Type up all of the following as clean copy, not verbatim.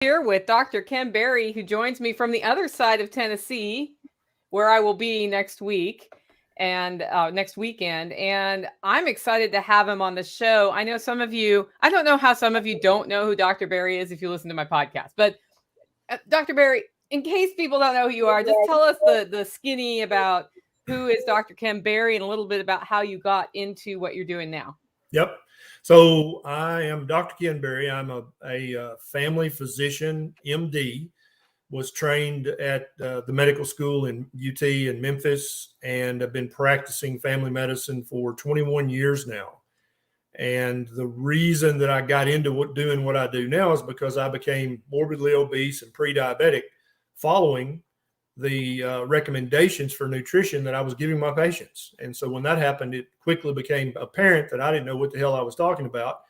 Here with Dr. Ken Berry, who joins me from the other side of Tennessee, where I will be next week and next weekend. And I'm excited to have him on the show. I know some of you, I don't know how some of you don't know who Dr. Berry is if you listen to my podcast, but Dr. Berry, in case people don't know who you are, just tell us the skinny about who is Dr. Ken Berry and a little bit about how you got into what you're doing now. Yep. So I am Dr. Ken Berry. I'm a family physician, MD, was trained at the medical school in UT in Memphis, and I've been practicing family medicine for 21 years now. And the reason that I got into doing what I do now is because I became morbidly obese and pre-diabetic following the recommendations for nutrition that I was giving my patients. And so when that happened, it quickly became apparent that I didn't know what the hell I was talking about.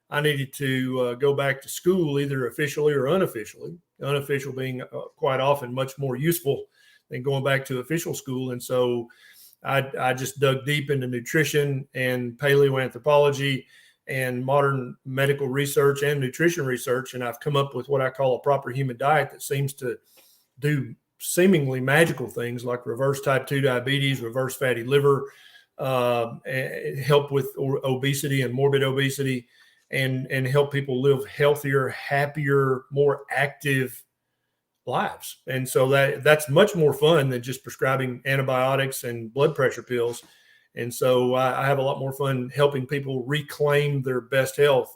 I needed to go back to school, either officially or unofficially, unofficial being quite often much more useful than going back to official school. And so I just dug deep into nutrition and paleoanthropology and modern medical research and nutrition research. And I've come up with what I call a proper human diet that seems to do seemingly magical things like reverse type 2 diabetes, reverse fatty liver, help with obesity and morbid obesity, and help people live healthier, happier, more active lives. And so that's much more fun than just prescribing antibiotics and blood pressure pills. And so I have a lot more fun helping people reclaim their best health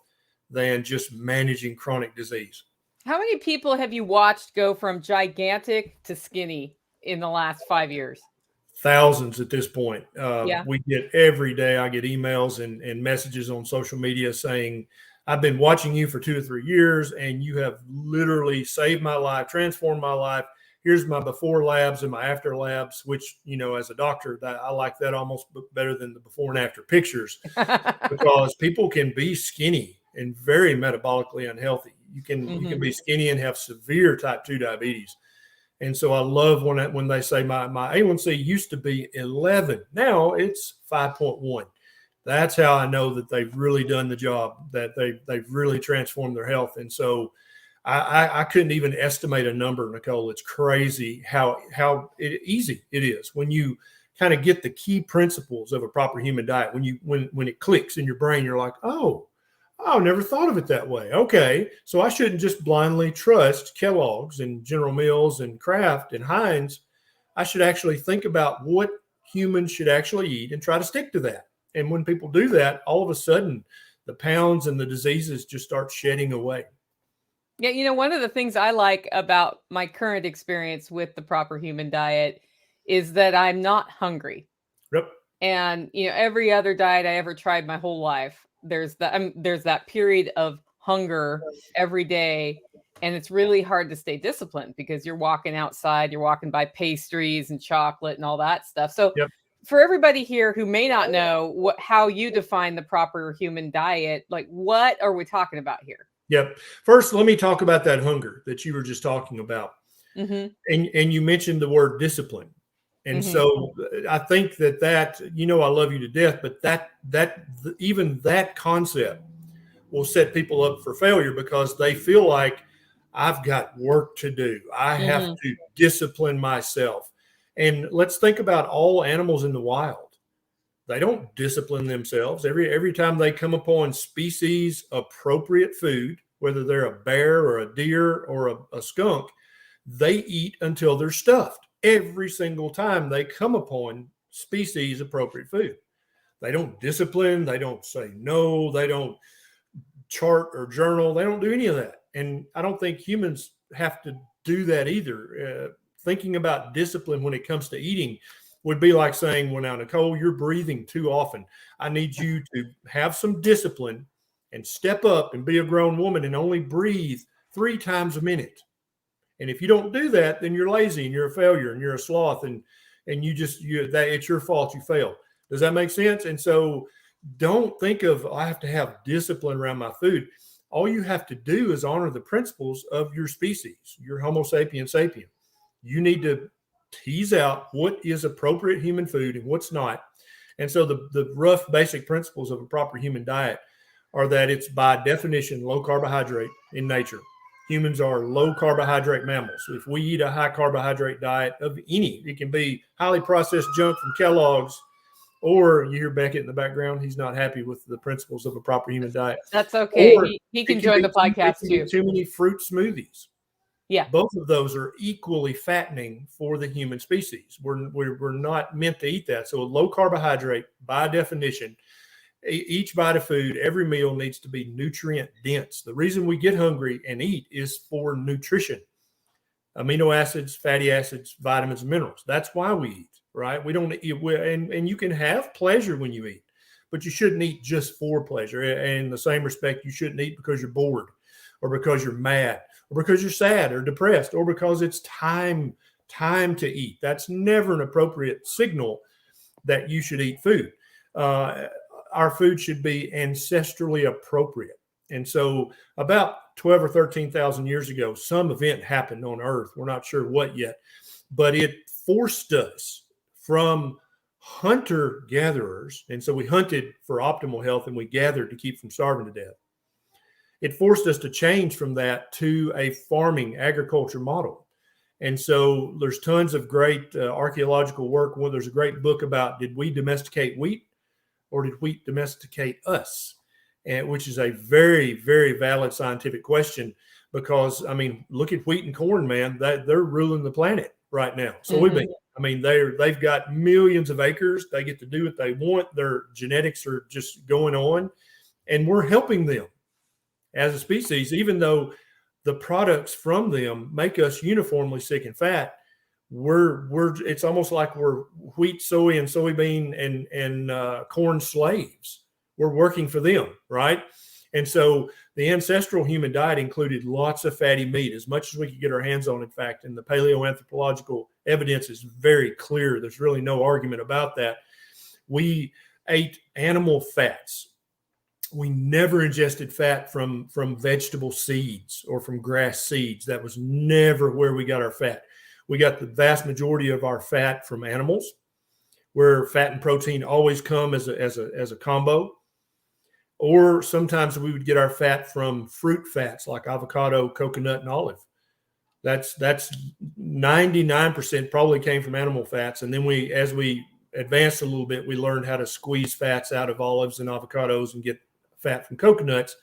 than just managing chronic disease. How many people have you watched go from gigantic to skinny in the last 5 years? Thousands at this point. Yeah. We get every day, I get emails and messages on social media saying, I've been watching you for 2 or 3 years and you have literally saved my life, transformed my life. Here's my before labs and my after labs, which, you know, as a doctor, that I like that almost better than the before and after pictures because people can be skinny and very metabolically unhealthy. You can be skinny and have severe type 2 diabetes. And so I love when they say my A1C used to be 11. Now it's 5.1. That's how I know that they've really done the job, that they've really transformed their health. And so I couldn't even estimate a number, Nicole. It's crazy how easy it is when you kind of get the key principles of a proper human diet. When it clicks in your brain, you're like, oh, I never thought of it that way. Okay, so I shouldn't just blindly trust Kellogg's and General Mills and Kraft and Heinz. I should actually think about what humans should actually eat and try to stick to that. And when people do that, all of a sudden, the pounds and the diseases just start shedding away. Yeah, you know, one of the things I like about my current experience with the proper human diet is that I'm not hungry. Yep. And, you know, every other diet I ever tried my whole life, there's that period of hunger every day. And it's really hard to stay disciplined because you're walking outside, you're walking by pastries and chocolate and all that stuff. So for everybody here who may not know how you define the proper human diet, like what are we talking about here? Yep. First, let me talk about that hunger that you were just talking about. And you mentioned the word discipline. And so I think that, you know, I love you to death, but even that concept will set people up for failure because they feel like I've got work to do. I have to discipline myself. And let's think about all animals in the wild. They don't discipline themselves. Every time they come upon species appropriate food, whether they're a bear or a deer or a skunk, they eat until they're stuffed. Every single time they come upon species appropriate food. They don't discipline. They don't say no. They don't chart or journal. They don't do any of that. And I don't think humans have to do that either. Thinking about discipline when it comes to eating would be like saying, well, now, Nicole, you're breathing too often. I need you to have some discipline and step up and be a grown woman and only breathe 3 times a minute. And if you don't do that, then you're lazy and you're a failure and you're a sloth and it's your fault you failed. Does that make sense? And so don't think of, I have to have discipline around my food. All you have to do is honor the principles of your species, your Homo sapiens sapien. You need to tease out what is appropriate human food and what's not. And so the rough basic principles of a proper human diet are that it's by definition low carbohydrate in nature. Humans are low carbohydrate mammals. If we eat a high carbohydrate diet of any, it can be highly processed junk from Kellogg's, or you hear Beckett in the background. He's not happy with the principles of a proper human diet. That's okay. Or He can join the podcast too. Too many fruit smoothies. Yeah. Both of those are equally fattening for the human species. We're not meant to eat that. So a low carbohydrate, by definition, each bite of food, every meal needs to be nutrient dense. The reason we get hungry and eat is for nutrition. Amino acids, fatty acids, vitamins, and minerals. That's why we eat, right? We don't eat, and you can have pleasure when you eat, but you shouldn't eat just for pleasure. And in the same respect, you shouldn't eat because you're bored, or because you're mad, or because you're sad or depressed, or because it's time to eat. That's never an appropriate signal that you should eat food. Our food should be ancestrally appropriate. And so about 12 or 13,000 years ago, some event happened on Earth. We're not sure what yet, but it forced us from hunter-gatherers. And so we hunted for optimal health, and we gathered to keep from starving to death. It forced us to change from that to a farming agriculture model. And so there's tons of great archaeological work. Well, there's a great book about, did we domesticate wheat, or did wheat domesticate us? And which is a very, very valid scientific question, because, I mean, look at wheat and corn, man. They're ruling the planet right now. Soybean. I mean, they've got millions of acres. They get to do what they want. Their genetics are just going on, and we're helping them as a species, even though the products from them make us uniformly sick and fat. It's almost like we're wheat, soy, and soybean and corn slaves. We're working for them, right? And so the ancestral human diet included lots of fatty meat, as much as we could get our hands on, in fact, and the paleoanthropological evidence is very clear. There's really no argument about that. We ate animal fats. We never ingested fat from vegetable seeds or from grass seeds. That was never where we got our fat. We got the vast majority of our fat from animals, where fat and protein always come as a combo. Or sometimes we would get our fat from fruit fats like avocado, coconut, and olive. That's 99% probably came from animal fats. And then as we advanced a little bit, we learned how to squeeze fats out of olives and avocados and get fat from coconuts.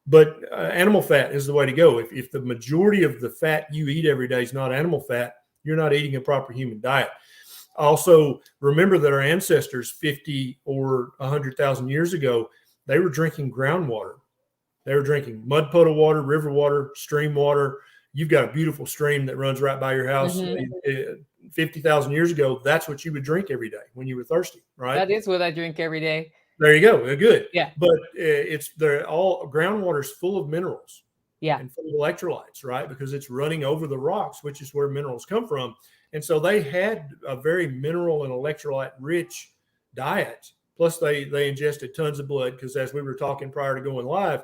But animal fat is the way to go. If the majority of the fat you eat every day is not animal fat, you're not eating a proper human diet. Also, remember that our ancestors 50 or 100,000 years ago, they were drinking groundwater. They were drinking mud puddle water, river water, stream water. You've got a beautiful stream that runs right by your house. 50,000 years ago, that's what you would drink every day when you were thirsty, right? That is what I drink every day. There you go. Good. Yeah. But groundwater is full of minerals. Yeah. And full of electrolytes, right? Because it's running over the rocks, which is where minerals come from. And so they had a very mineral and electrolyte rich diet. Plus they ingested tons of blood, because as we were talking prior to going live,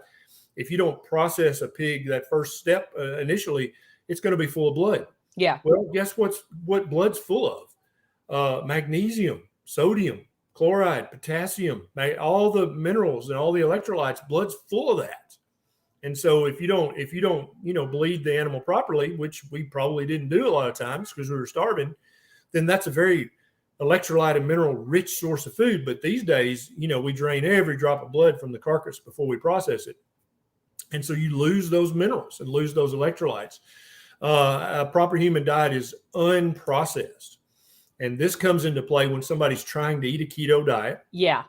if you don't process a pig, that first step initially, it's going to be full of blood. Yeah. Well, guess what blood's full of? Magnesium, sodium, chloride, potassium, all the minerals and all the electrolytes. Blood's full of that. And so if you don't, bleed the animal properly, which we probably didn't do a lot of times because we were starving, then that's a very electrolyte and mineral rich source of food. But these days, we drain every drop of blood from the carcass before we process it. And so you lose those minerals and lose those electrolytes. A proper human diet is unprocessed. And this comes into play when somebody's trying to eat a keto diet. Yeah.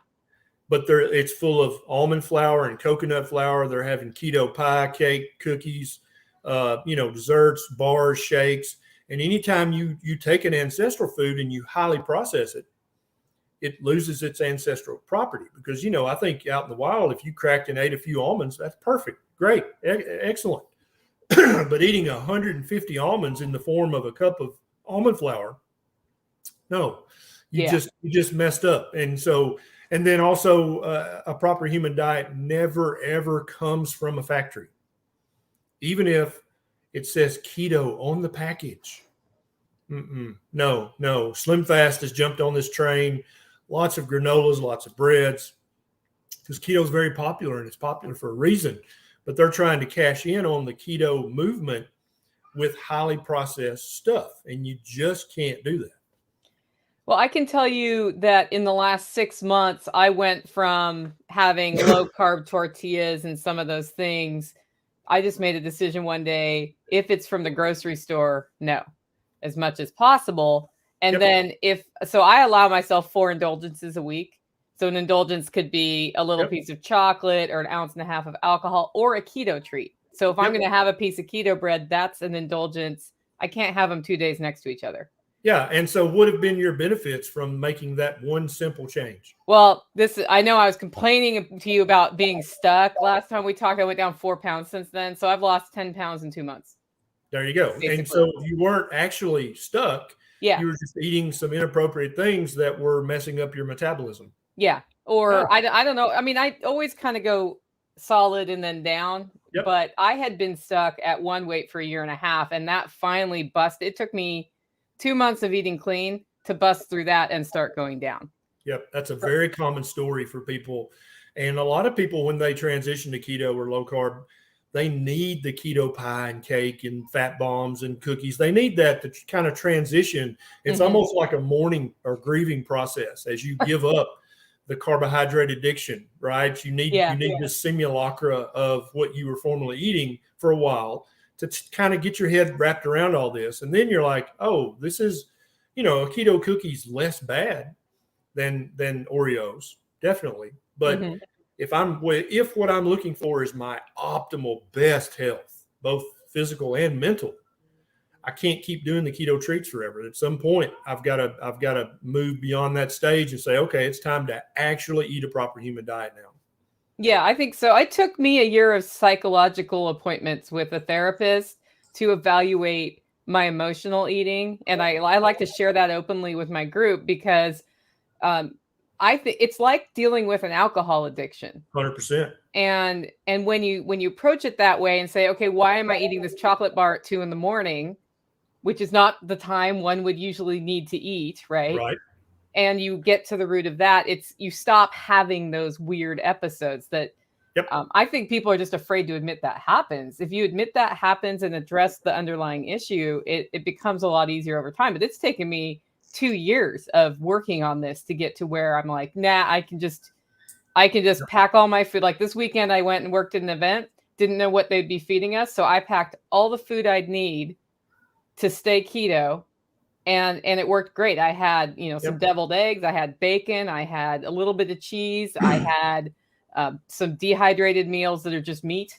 But it's full of almond flour and coconut flour. They're having keto pie, cake, cookies, desserts, bars, shakes. And anytime you take an ancestral food and you highly process it, it loses its ancestral property. Because, I think out in the wild, if you cracked and ate a few almonds, that's perfect. Great. Excellent. But eating 150 almonds in the form of a cup of almond flour, no, you just messed up. And then also a proper human diet never, ever comes from a factory. Even if it says keto on the package. No. Slim Fast has jumped on this train. Lots of granolas, lots of breads. Because keto is very popular, and it's popular for a reason. but they're trying to cash in on the keto movement with highly processed stuff. And you just can't do that. Well, I can tell you that in the last 6 months, I went from having low carb tortillas and some of those things. I just made a decision one day, if it's from the grocery store, no, as much as possible. And then so I allow myself 4 indulgences a week. So an indulgence could be a little piece of chocolate or 1.5 ounces of alcohol or a keto treat. So if I'm going to have a piece of keto bread, that's an indulgence. I can't have them 2 days next to each other. Yeah. And so what have been your benefits from making that one simple change? Well, I know I was complaining to you about being stuck. Last time we talked, I went down 4 pounds since then. So I've lost 10 pounds in 2 months. There you go. Basically. And so you weren't actually stuck. Yeah. You were just eating some inappropriate things that were messing up your metabolism. Yeah. Or I don't know. I mean, I always kind of go solid and then down, but I had been stuck at one weight for 1.5 years, and that finally busted. It took me 2 months of eating clean to bust through that and start going down. Yep. That's a very common story for people. And a lot of people, when they transition to keto or low carb, they need the keto pie and cake and fat bombs and cookies. They need that to kind of transition. It's almost like a mourning or grieving process as you give up the carbohydrate addiction, right? You need this simulacra of what you were formerly eating for a while to kind of get your head wrapped around all this. And then you're like, oh, this is, a keto cookie's less bad than Oreos, definitely. But if what I'm looking for is my optimal best health, both physical and mental, I can't keep doing the keto treats forever. At some point, I've got to move beyond that stage and say, okay, it's time to actually eat a proper human diet now. Yeah, I think so. It took me 1 year of psychological appointments with a therapist to evaluate my emotional eating. And I like to share that openly with my group because I think it's like dealing with an alcohol addiction. 100%. And when you approach it that way and say, okay, why am I eating this chocolate bar at 2 a.m, which is not the time one would usually need to eat, right? Right. And you get to the root of that. You stop having those weird episodes that I think people are just afraid to admit that happens. If you admit that happens and address the underlying issue, it becomes a lot easier over time. But it's taken me 2 years of working on this to get to where I'm like, nah, I can just pack all my food. Like this weekend, I went and worked at an event, didn't know what they'd be feeding us. So I packed all the food I'd need to stay keto. And it worked great. I had, some deviled eggs. I had bacon. I had a little bit of cheese. I had some dehydrated meals that are just meat.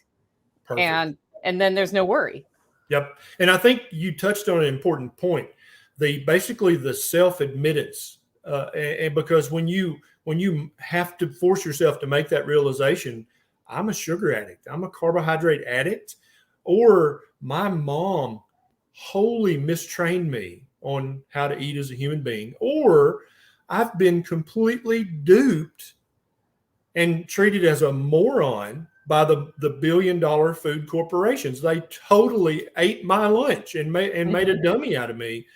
Perfect. And then there's no worry. Yep. And I think you touched on an important point. Basically the self-admittance. And because when you have to force yourself to make that realization, I'm a sugar addict, I'm a carbohydrate addict, or my mom wholly mistrained me on how to eat as a human being, or I've been completely duped and treated as a moron by the billion-dollar food corporations. They totally ate my lunch and made a dummy out of me.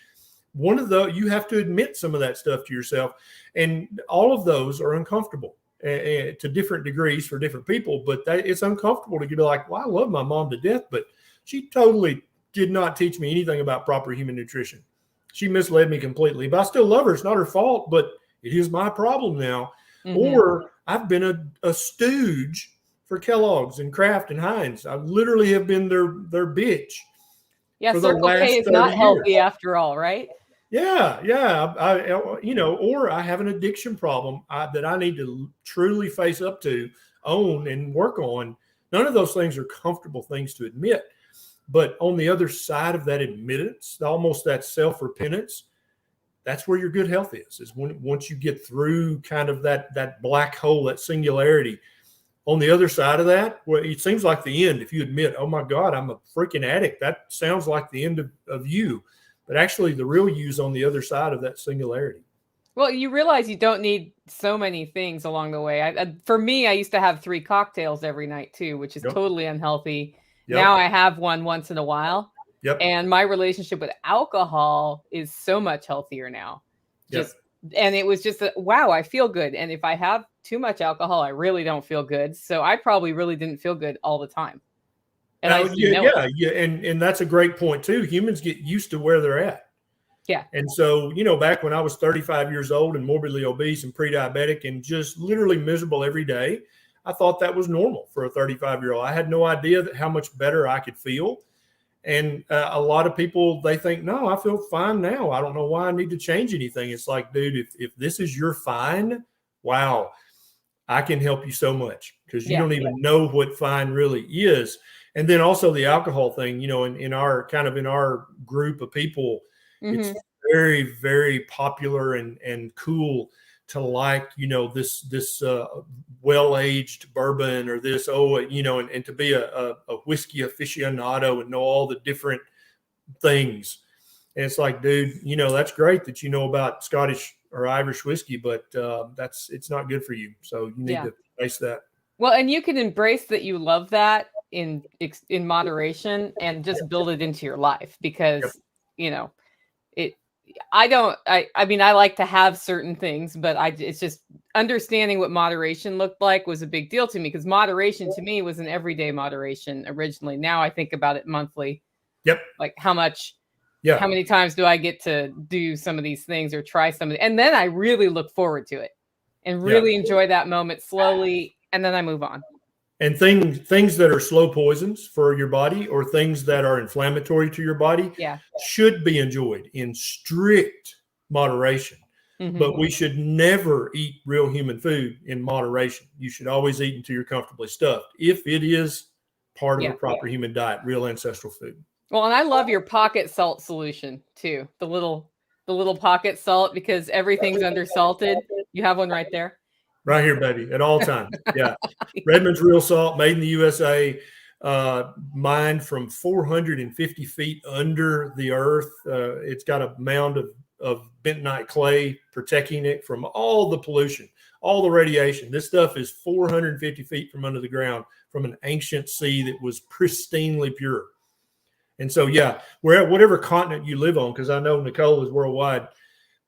You have to admit some of that stuff to yourself, and all of those are uncomfortable to different degrees for different people, but it's uncomfortable to be like, well, I love my mom to death, but she totally did not teach me anything about proper human nutrition. She misled me completely, but I still love her. It's not her fault, but it is my problem now. Or I've been a stooge for Kellogg's and Kraft and Heinz. I literally have been their bitch. Yeah, Circle K is not healthy after all, right? Yeah. Or I have an addiction problem that I need to truly face up to, own, and work on. None of those things are comfortable things to admit. But on the other side of that admittance, almost that self-repentance, that's where your good health is once you get through kind of that black hole, that singularity. On the other side of that, well, it seems like the end. If you admit, oh my God, I'm a freaking addict, that sounds like the end of you. But actually the real you is on the other side of that singularity. Well, you realize you don't need so many things along the way. For me, I used to have 3 cocktails every night too, which is totally unhealthy. Now I have one once in a while. And my relationship with alcohol is so much healthier now. Just And it was just wow, I feel good. And if I have too much alcohol, I really don't feel good. So I probably really didn't feel good all the time. And I just didn't know it. Yeah. And that's a great point too. Humans get used to where they're at. Yeah. And so, back when I was 35 years old and morbidly obese and pre-diabetic and just literally miserable every day, I thought that was normal for a 35-year-old. I had no idea how much better I could feel. And a lot of people, they think, no, I feel fine now. I don't know why I need to change anything. It's like, dude, if this is your fine, wow, I can help you so much, because you don't even know what fine really is. And then also the alcohol thing, in our group of people, it's very, very popular and cool to like, this well-aged bourbon or this, and to be a whiskey aficionado and know all the different things. And it's like, dude, that's great that you know about Scottish or Irish whiskey, but it's not good for you. So you need to face that. Well, and you can embrace that you love that in moderation and just build it into your life, because, I mean, I like to have certain things, but it's just understanding what moderation looked like was a big deal to me, because moderation to me was an everyday moderation originally. Now I think about it monthly. Yep. Like how many times do I get to do some of these things or try some of it? And then I really look forward to it and really enjoy that moment slowly. And then I move on. And things that are slow poisons for your body, or things that are inflammatory to your body, should be enjoyed in strict moderation. But we should never eat real human food in moderation. You should always eat until you're comfortably stuffed, if it is part of a proper human diet, real ancestral food. Well, and I love your pocket salt solution too. The little pocket salt, because everything's undersalted. You have one right there. Right here, baby, at all times. Yeah. Redmond's real salt, made in the USA, mined from 450 feet under the earth. It's got a mound of bentonite clay protecting it from all the pollution, all the radiation. This stuff is 450 feet from under the ground, from an ancient sea that was pristinely pure. And so, whatever continent you live on, because I know Nicole is worldwide,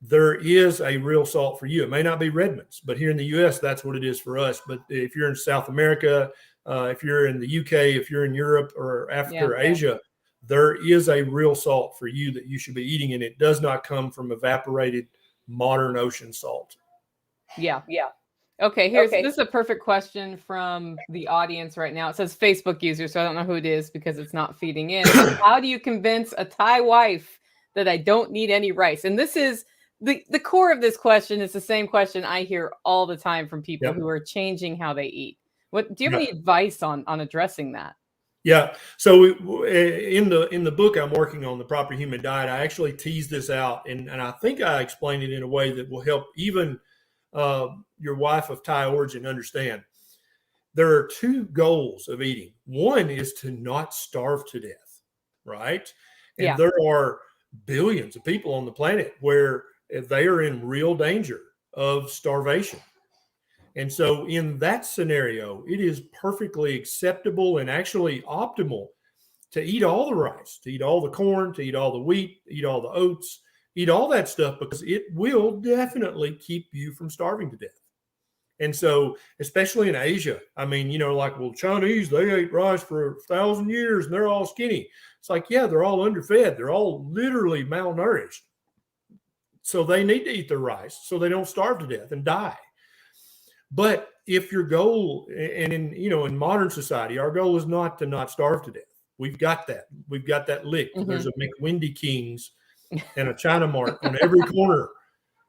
there is a real salt for you. It may not be Redmond's, but here in the U.S., that's what it is for us. But if you're in South America, if you're in the U.K., if you're in Europe or Africa or Asia, there is a real salt for you that you should be eating, and it does not come from evaporated modern ocean salt. Yeah. Okay, this is a perfect question from the audience right now. It says Facebook user, so I don't know who it is because it's not feeding in. How do you convince a Thai wife that I don't need any rice? And this is the core of this question is the same question I hear all the time from people who are changing how they eat. Do you have any advice on addressing that? Yeah. So in the book I'm working on, The Proper Human Diet, I actually tease this out, and I think I explain it in a way that will help even your wife of Thai origin understand. There are two goals of eating. One is to not starve to death, right? And there are billions of people on the planet where they are in real danger of starvation. And so in that scenario, it is perfectly acceptable and actually optimal to eat all the rice, to eat all the corn, to eat all the wheat, eat all the oats, eat all that stuff, because it will definitely keep you from starving to death. And so, especially in Asia, I mean, Chinese, they ate rice for 1,000 years and they're all skinny. It's like, they're all underfed. They're all literally malnourished. So they need to eat their rice so they don't starve to death and die. But if your goal, and in modern society, our goal is not to not starve to death. We've got that. We've got that licked. There's a McWindy King's and a China Mart on every corner,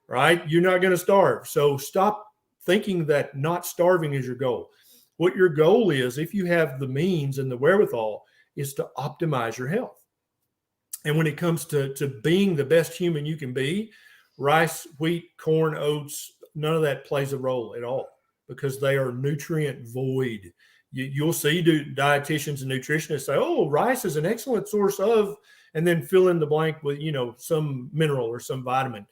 right? You're not going to starve. So stop thinking that not starving is your goal. What your goal is, if you have the means and the wherewithal, is to optimize your health. And when it comes to being the best human you can be, rice, wheat, corn, oats, none of that plays a role at all, because they are nutrient void. You'll see dietitians and nutritionists say, oh, rice is an excellent source of, and then fill in the blank with, some mineral or some vitamin.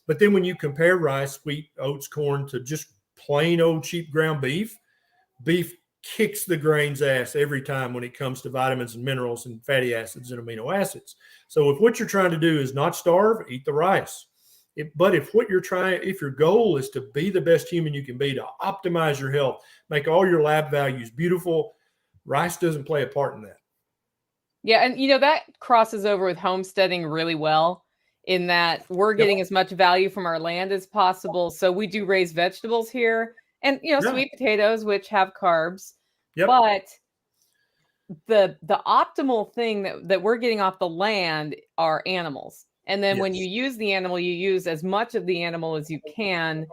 But then when you compare rice, wheat, oats, corn to just plain old cheap ground beef kicks the grain's ass every time when it comes to vitamins and minerals and fatty acids and amino acids. So if what you're trying to do is not starve, eat the rice. But if your goal is to be the best human you can be, to optimize your health, make all your lab values beautiful, rice doesn't play a part in that. Yeah, and that crosses over with homesteading really well, in that we're getting as much value from our land as possible. So we do raise vegetables here, and sweet potatoes, which have carbs. But the optimal thing that we're getting off the land are animals. And then when you use the animal, you use as much of the animal as you can,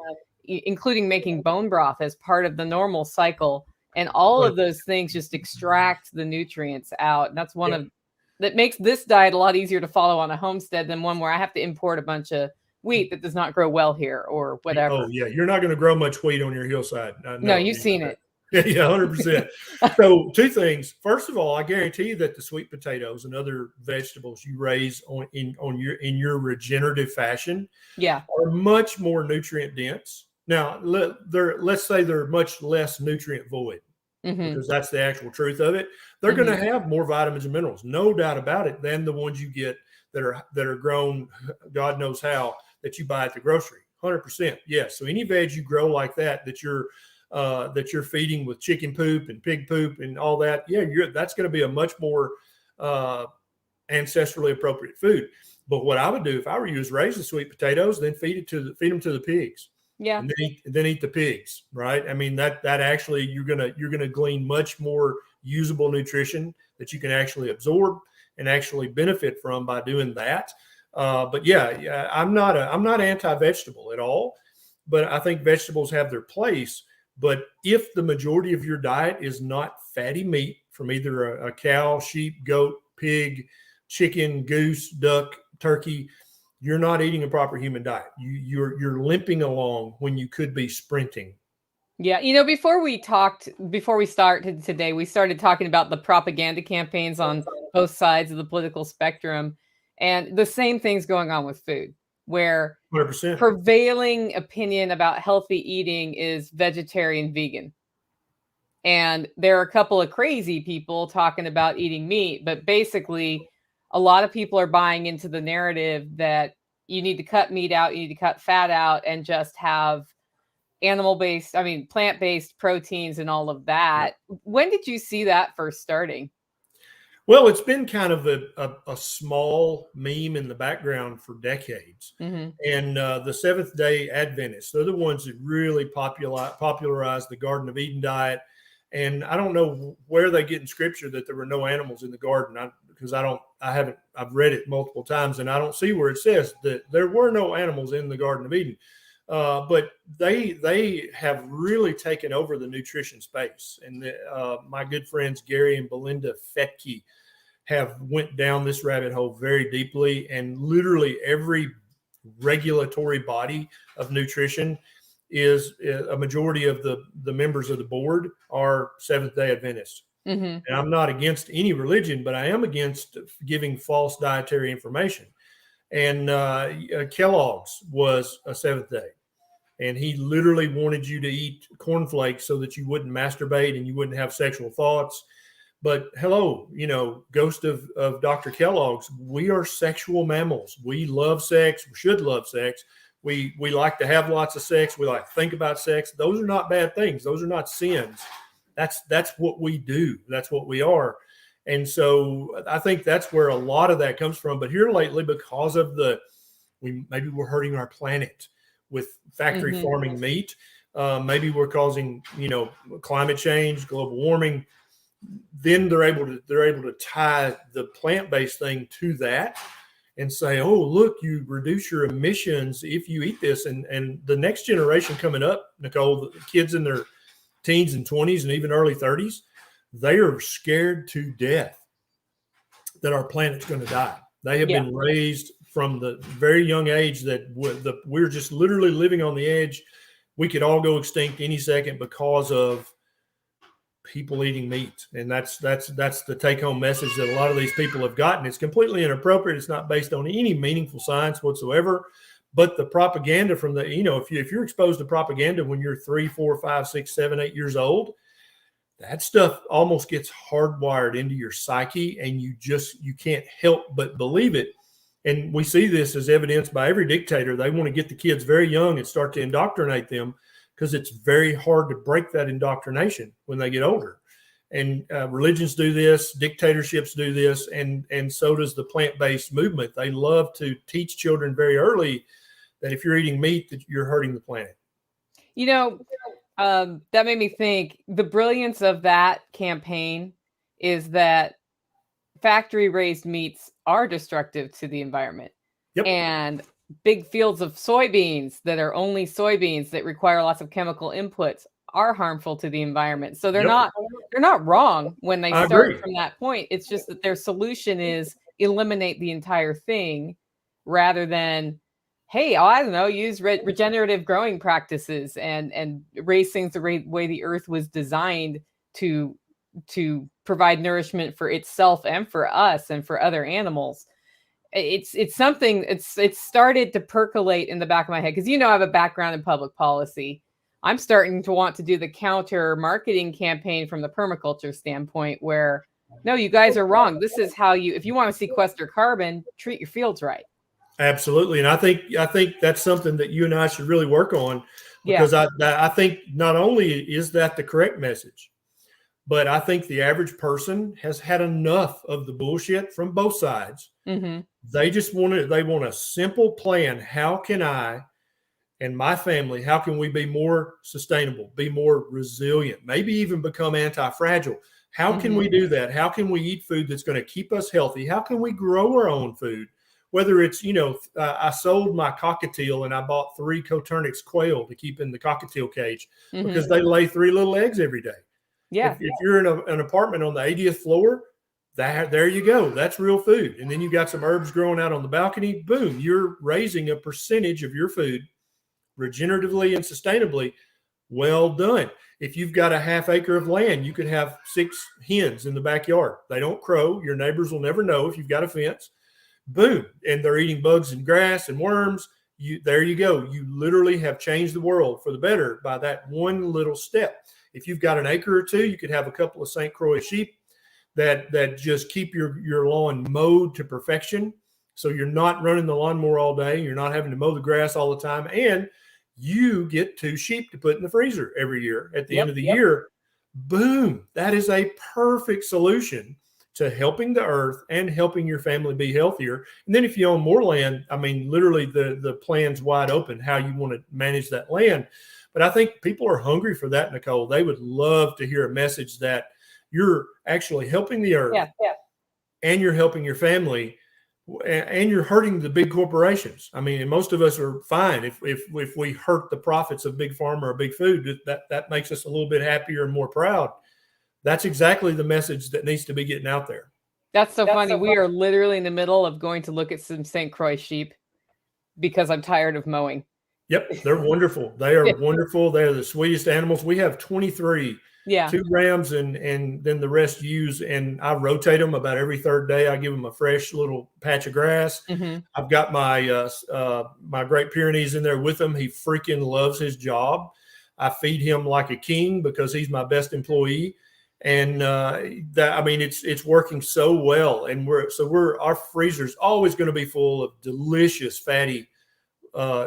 including making bone broth as part of the normal cycle. And all of those things just extract the nutrients out. And that's that makes this diet a lot easier to follow on a homestead than one where I have to import a bunch of wheat that does not grow well here or whatever. Oh yeah, you're not going to grow much wheat on your hillside. No, you've seen it. Yeah, 100%. So two things. First of all, I guarantee you that the sweet potatoes and other vegetables you raise in your regenerative fashion, are much more nutrient dense. Now, let's say they're much less nutrient void, because that's the actual truth of it. They're going to have more vitamins and minerals, no doubt about it, than the ones you get that are grown, God knows how, that you buy at the grocery. 100%. Yes. So any veg you grow like that you're feeding with chicken poop and pig poop and all that, that's going to be a much more ancestrally appropriate food. But what I would do if I were you is raise the sweet potatoes, then feed them to the pigs. Yeah. And then eat the pigs, right? I mean, that actually you're gonna glean much more usable nutrition that you can actually absorb and actually benefit from by doing that. But I'm not anti-vegetable at all, but I think vegetables have their place. But if the majority of your diet is not fatty meat from either a cow, sheep, goat, pig, chicken, goose, duck, turkey, you're not eating a proper human diet. You're limping along when you could be sprinting. Yeah, before we started today, we started talking about the propaganda campaigns on both sides of the political spectrum, and the same thing's going on with food, where 100%. Prevailing opinion about healthy eating is vegetarian, vegan. And there are a couple of crazy people talking about eating meat, but basically a lot of people are buying into the narrative that you need to cut meat out, you need to cut fat out, and just have plant-based proteins and all of that. When did you see that first starting? Well, it's been kind of a small meme in the background for decades. And the Seventh-day Adventists, they're the ones that really popularized the Garden of Eden diet. And I don't know where they get in scripture that there were no animals in the garden, I've read it multiple times, and I don't see where it says that there were no animals in the Garden of Eden. But they have really taken over the nutrition space. And my good friends Gary and Belinda Fetke have went down this rabbit hole very deeply, and literally every regulatory body of nutrition is a majority of the members of the board are Seventh-day Adventists. And I'm not against any religion, but I am against giving false dietary information. And Kellogg's was a Seventh Day, and he literally wanted you to eat cornflakes so that you wouldn't masturbate and you wouldn't have sexual thoughts. But hello, ghost of Dr. Kellogg's, we are sexual mammals. We love sex. We should love sex. We like to have lots of sex. We like to think about sex. Those are not bad things. Those are not sins. That's what we do. That's what we are. And so I think that's where a lot of that comes from. But here lately, because of maybe we're hurting our planet with factory farming meat. Maybe we're causing, climate change, global warming. Then they're able to tie the plant-based thing to that and say, oh, look, you reduce your emissions if you eat this. And the next generation coming up, Nicole, the kids in their teens and 20s and even early 30s, they are scared to death that our planet's going to die. They have been raised from the very young age that we're just literally living on the edge. We could all go extinct any second because of people eating meat. And that's the take-home message that a lot of these people have gotten. It's completely inappropriate. It's not based on any meaningful science whatsoever. But the propaganda from if you're exposed to propaganda when you're 3, 4, 5, 6, 7, 8 years old, that stuff almost gets hardwired into your psyche, and you can't help but believe it. And we see this as evidenced by every dictator. They want to get the kids very young and start to indoctrinate them, because it's very hard to break that indoctrination when they get older. And religions do this, dictatorships do this, and so does the plant-based movement. They love to teach children very early that if you're eating meat, that you're hurting the planet. You know, that made me think the brilliance of that campaign is that factory-raised meats are destructive to the environment. Yep. And big fields of soybeans that are only soybeans that require lots of chemical inputs are harmful to the environment. So they're not wrong when they start from that point. It's just that their solution is eliminate the entire thing rather than, hey, I don't know, use regenerative growing practices and raise things the way the earth was designed to provide nourishment for itself and for us and for other animals. It's something, it's started to percolate in the back of my head, because I have a background in public policy. I'm starting to want to do the counter marketing campaign from the permaculture standpoint, where, no, you guys are wrong. This is how if you want to sequester carbon, treat your fields right. Absolutely. And I think that's something that you and I should really work on, because I think not only is that the correct message, but I think the average person has had enough of the bullshit from both sides. Mm-hmm. They want a simple plan. How can I and my family, how can we be more sustainable, be more resilient, maybe even become anti-fragile? How can we do that? How can we eat food that's going to keep us healthy? How can we grow our own food? Whether it's, I sold my cockatiel and I bought 3 Coturnix quail to keep in the cockatiel cage, because they lay 3 little eggs every day. Yeah. If you're in an apartment on the 80th floor, there you go. That's real food. And then you got some herbs growing out on the balcony. Boom, you're raising a percentage of your food regeneratively and sustainably. Well done. If you've got a half acre of land, you could have 6 hens in the backyard. They don't crow. Your neighbors will never know if you've got a fence. Boom. And they're eating bugs and grass and worms. There you go. You literally have changed the world for the better by that one little step. If you've got an acre or 2, you could have a couple of St. Croix sheep that just keep your lawn mowed to perfection. So you're not running the lawnmower all day. You're not having to mow the grass all the time. And you get 2 sheep to put in the freezer every year. At the end of the year, boom, that is a perfect solution to helping the earth and helping your family be healthier. And then if you own more land, I mean, literally the plan's wide open, how you want to manage that land. But I think people are hungry for that, Nicole. They would love to hear a message that you're actually helping the earth and you're helping your family, and you're hurting the big corporations. I mean, and most of us are fine if we hurt the profits of big pharma or big food. That makes us a little bit happier and more proud. That's exactly the message that needs to be getting out there. That's so funny. We are literally in the middle of going to look at some St. Croix sheep because I'm tired of mowing. Yep, they're wonderful. They are wonderful. They are the sweetest animals. We have 23. 2 rams and then the rest ewes, and I rotate them about every 3rd day. I give them a fresh little patch of grass. I've got my my Great Pyrenees in there with him. He freaking loves his job. I feed him like a king because he's my best employee, and it's working so well. And our freezer's always going to be full of delicious fatty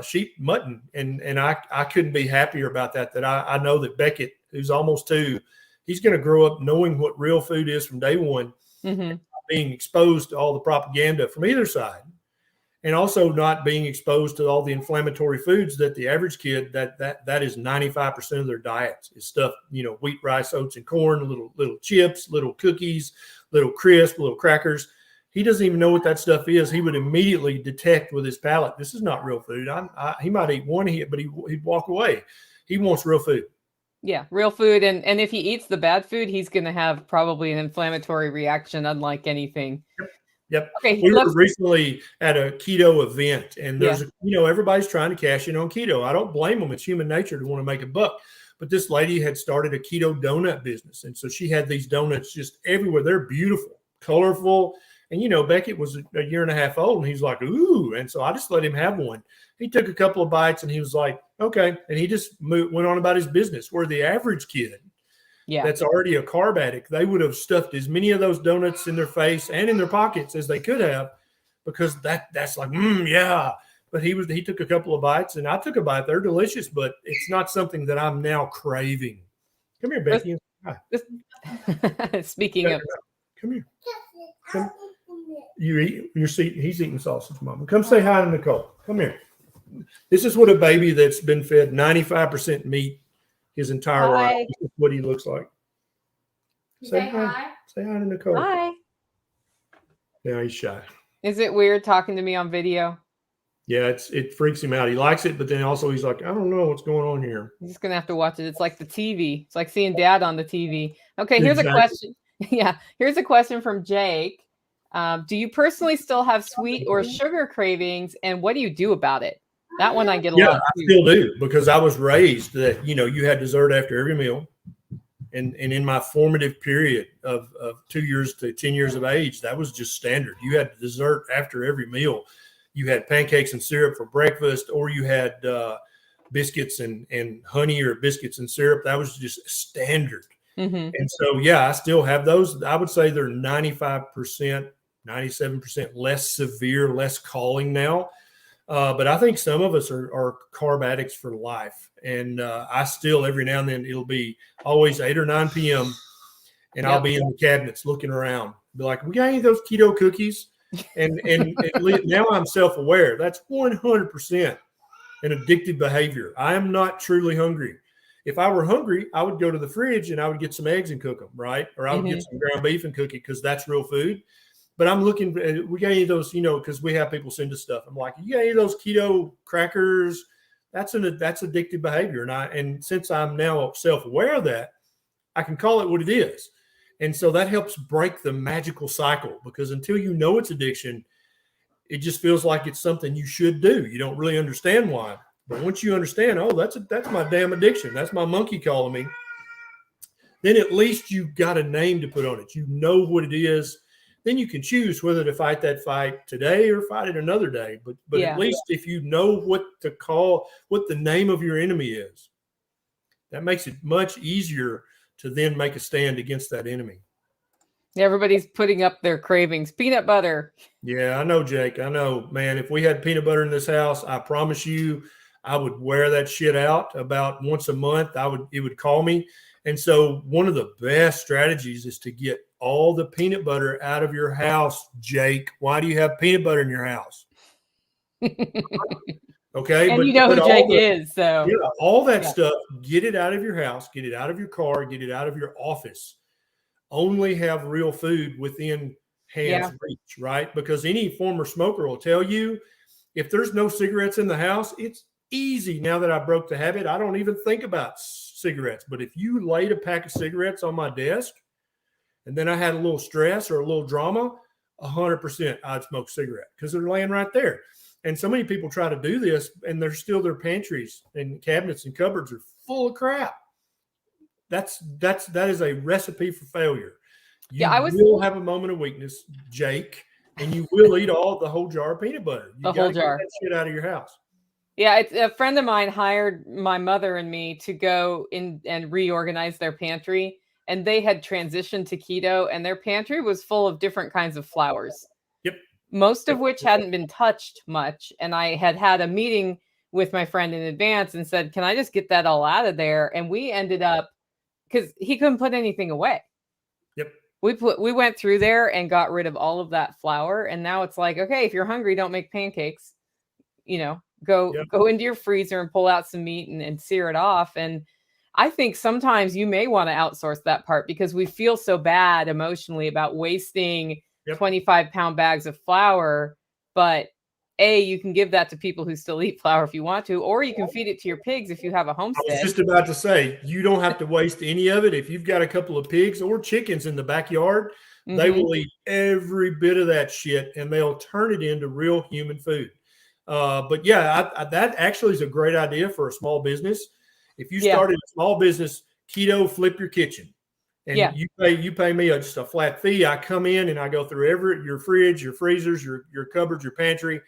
sheep mutton, and I couldn't be happier about that. That I know that Beckett, who's almost 2, he's going to grow up knowing what real food is from day one, being exposed to all the propaganda from either side, and also not being exposed to all the inflammatory foods that the average kid, that is 95% of their diets is stuff, wheat, rice, oats, and corn, little chips, little cookies, little crisp, little crackers. He doesn't even know what that stuff is. He would immediately detect with his palate, this is not real food. He might eat one, but he'd walk away. He wants real food. Yeah, real food. And if he eats the bad food, he's going to have probably an inflammatory reaction unlike anything. Yep. Okay. We were recently at a keto event, and there's, everybody's trying to cash in on keto. I don't blame them. It's human nature to want to make a buck. But this lady had started a keto donut business. And so she had these donuts just everywhere. They're beautiful, colorful. And, Beckett was a 1.5 years old, and he's like, ooh. And so I just let him have one. He took a couple of bites, and he was like, okay. And he just went on about his business, where the average kid that's already a carb addict, they would have stuffed as many of those donuts in their face and in their pockets as they could have. because that's like, yeah. But he took a couple of bites, and I took a bite. They're delicious, but it's not something that I'm now craving. Come here, Becky. Speaking of, come here. Come. He's eating sausage, Mama. Come say hi to Nicole. Come here. This is what a baby that's been fed 95% meat his entire life. This is what he looks like. Say hi. Say hi to Nicole. Hi. Yeah, he's shy. Is it weird talking to me on video? Yeah, it freaks him out. He likes it, but then also he's like, I don't know what's going on here. He's just gonna have to watch it. It's like the TV. It's like seeing Dad on the TV. Okay, here's a question. Yeah, here's a question from Jake. Do you personally still have sweet or sugar cravings, and what do you do about it? That one I get a lot. Yeah, I still do, because I was raised that, you had dessert after every meal. And in my formative period of 2 years to 10 years of age, that was just standard. You had dessert after every meal. You had pancakes and syrup for breakfast, or you had biscuits and honey, or biscuits and syrup. That was just standard. Mm-hmm. And so, yeah, I still have those. I would say they're 95%, 97% less severe, less calling now. But I think some of us are carb addicts for life. And I still, every now and then, it'll be always 8 or 9 p.m. and I'll be in the cabinets looking around. Be like, we got any of those keto cookies? And now I'm self-aware. That's 100% an addictive behavior. I am not truly hungry. If I were hungry, I would go to the fridge and I would get some eggs and cook them, right? Or I would get some ground beef and cook it, because that's real food. But I'm looking, we got any of those, because we have people send us stuff. I'm like, you got any of those keto crackers? That's addictive behavior. And since I'm now self-aware of that, I can call it what it is. And so that helps break the magical cycle, because until you know it's addiction, it just feels like it's something you should do. You don't really understand why. But once you understand, oh, that's my damn addiction. That's my monkey calling me. Then at least you've got a name to put on it. You know what it is. Then you can choose whether to fight that fight today or fight it another day. But at least if you know what the name of your enemy is, that makes it much easier to then make a stand against that enemy. Everybody's putting up their cravings. Peanut butter. Yeah, I know, Jake. I know, man. If we had peanut butter in this house, I promise you, I would wear that shit out about once a month. It would call me. And so one of the best strategies is to get all the peanut butter out of your house, Jake. Why do you have peanut butter in your house? Okay. And you know who Jake is. So yeah, all that stuff, get it out of your house, get it out of your car, get it out of your office. Only have real food within hands reach, right? Because any former smoker will tell you, if there's no cigarettes in the house, it's easy. Now that I broke the habit, I don't even think about cigarettes. But if you laid a pack of cigarettes on my desk and then I had a little stress or a little drama, 100% I'd smoke a cigarette, because they're laying right there. And so many people try to do this, and their pantries and cabinets and cupboards are full of crap. That is a recipe for failure. You will have a moment of weakness, Jake, and you will eat the whole jar of peanut butter. You whole jar. Get that shit out of your house. Yeah, a friend of mine hired my mother and me to go in and reorganize their pantry, and they had transitioned to keto, and their pantry was full of different kinds of flours. Yep. Most of which hadn't been touched much. And I had a meeting with my friend in advance and said, can I just get that all out of there? And we ended up, because he couldn't put anything away. Yep. We went through there and got rid of all of that flour. And now it's like, okay, if you're hungry, don't make pancakes. Go into your freezer and pull out some meat and sear it off. And I think sometimes you may want to outsource that part, because we feel so bad emotionally about wasting 25-pound bags of flour. But you can give that to people who still eat flour if you want to, or you can feed it to your pigs if you have a homestead. I was just about to say, you don't have to waste any of it. If you've got a couple of pigs or chickens in the backyard, they will eat every bit of that shit, and they'll turn it into real human food. But yeah, that actually is a great idea for a small business. If you started a small business, keto, flip your kitchen. And you pay me just a flat fee. I come in and I go through your fridge, your freezers, your cupboards, your pantry,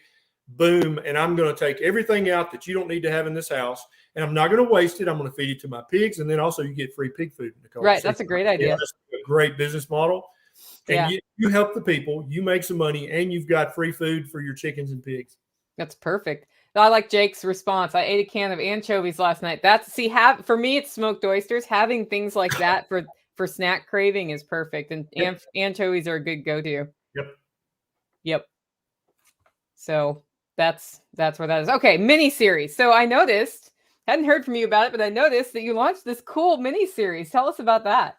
boom. And I'm going to take everything out that you don't need to have in this house. And I'm not going to waste it. I'm going to feed it to my pigs. And then also you get free pig food. Right. That's a great idea. That's a great business model. And you help the people, you make some money, and you've got free food for your chickens and pigs. That's perfect. I like Jake's response. I ate a can of anchovies last night. For me, it's smoked oysters. Having things like that for snack craving is perfect. And anchovies are a good go-to. Yep. So that's where that is. Okay, mini-series. So I noticed, hadn't heard from you about it, but I noticed that you launched this cool mini-series. Tell us about that.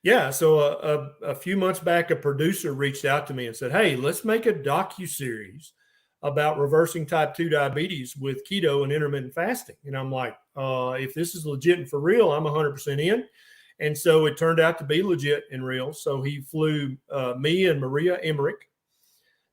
Yeah. So a few months back, a producer reached out to me and said, hey, let's make a docu-series about reversing type 2 diabetes with keto and intermittent fasting. And I'm like, if this is legit and for real, I'm 100% in. And so it turned out to be legit and real. So he flew me and Maria Emmerich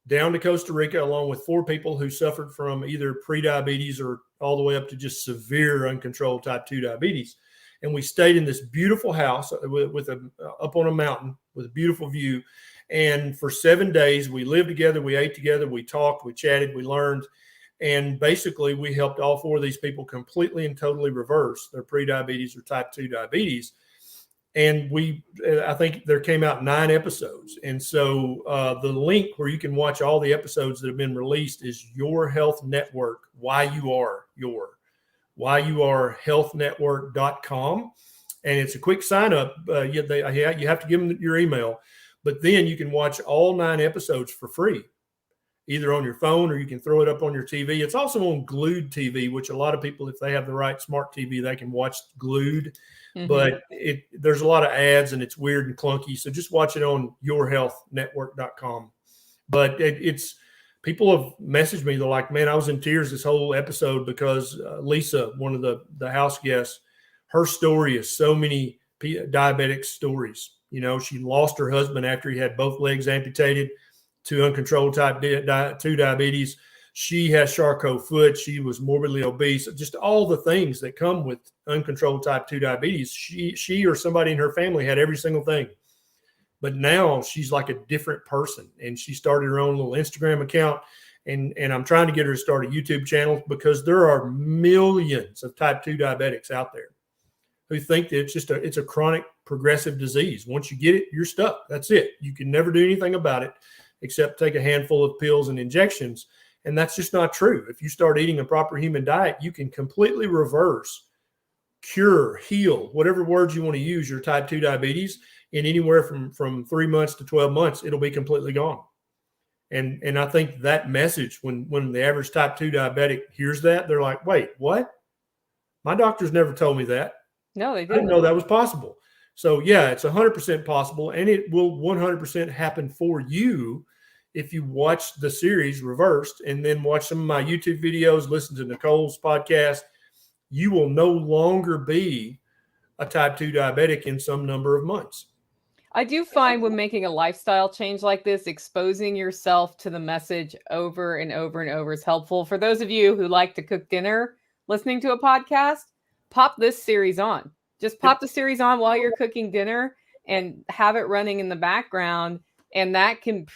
down to Costa Rica, along with 4 people who suffered from either pre-diabetes or all the way up to just severe uncontrolled type 2 diabetes. And we stayed in this beautiful house with up on a mountain with a beautiful view. And for 7 days, we lived together, we ate together, we talked, we chatted, we learned. And basically, we helped all 4 of these people completely and totally reverse their pre-diabetes or type 2 diabetes. And I think there came out 9 episodes. And so the link where you can watch all the episodes that have been released is Your Health Network, YURHealthNetwork.com. And it's a quick sign up. You have to give them your email, but then you can watch all 9 episodes for free, either on your phone or you can throw it up on your TV. It's also on Glued TV, which a lot of people, if they have the right smart TV, they can watch Glued. But there's a lot of ads and it's weird and clunky. So just watch it on yourhealthnetwork.com. But it's people have messaged me. They're like, man, I was in tears this whole episode because Lisa, one of the house guests, her story is so many diabetic stories. You know, she lost her husband after he had both legs amputated to uncontrolled type 2 diabetes. She has Charcot foot. She was morbidly obese. Just all the things that come with uncontrolled type 2 diabetes. She or somebody in her family had every single thing. But now she's like a different person. And she started her own little Instagram account. And I'm trying to get her to start a YouTube channel because there are millions of type 2 diabetics out there who think that it's a chronic progressive disease. Once you get it, you're stuck. That's it. You can never do anything about it except take a handful of pills and injections. And that's just not true. If you start eating a proper human diet, you can completely reverse, cure, heal, whatever words you want to use, your type 2 diabetes in anywhere from 3 months to 12 months, it'll be completely gone. And I think that message, when the average type 2 diabetic hears that, they're like, wait, what? My doctor's never told me that. No, they didn't. I didn't know that was possible. So yeah, it's 100% possible, and it will 100% happen for you if you watch the series reversed and then watch some of my YouTube videos, listen to Nicole's podcast. You will no longer be a type 2 diabetic in some number of months. I do find when making a lifestyle change like this, exposing yourself to the message over and over and over is helpful. For those of you who like to cook dinner, listening to a podcast, pop this series on. Just pop the series on while you're cooking dinner and have it running in the background. And that can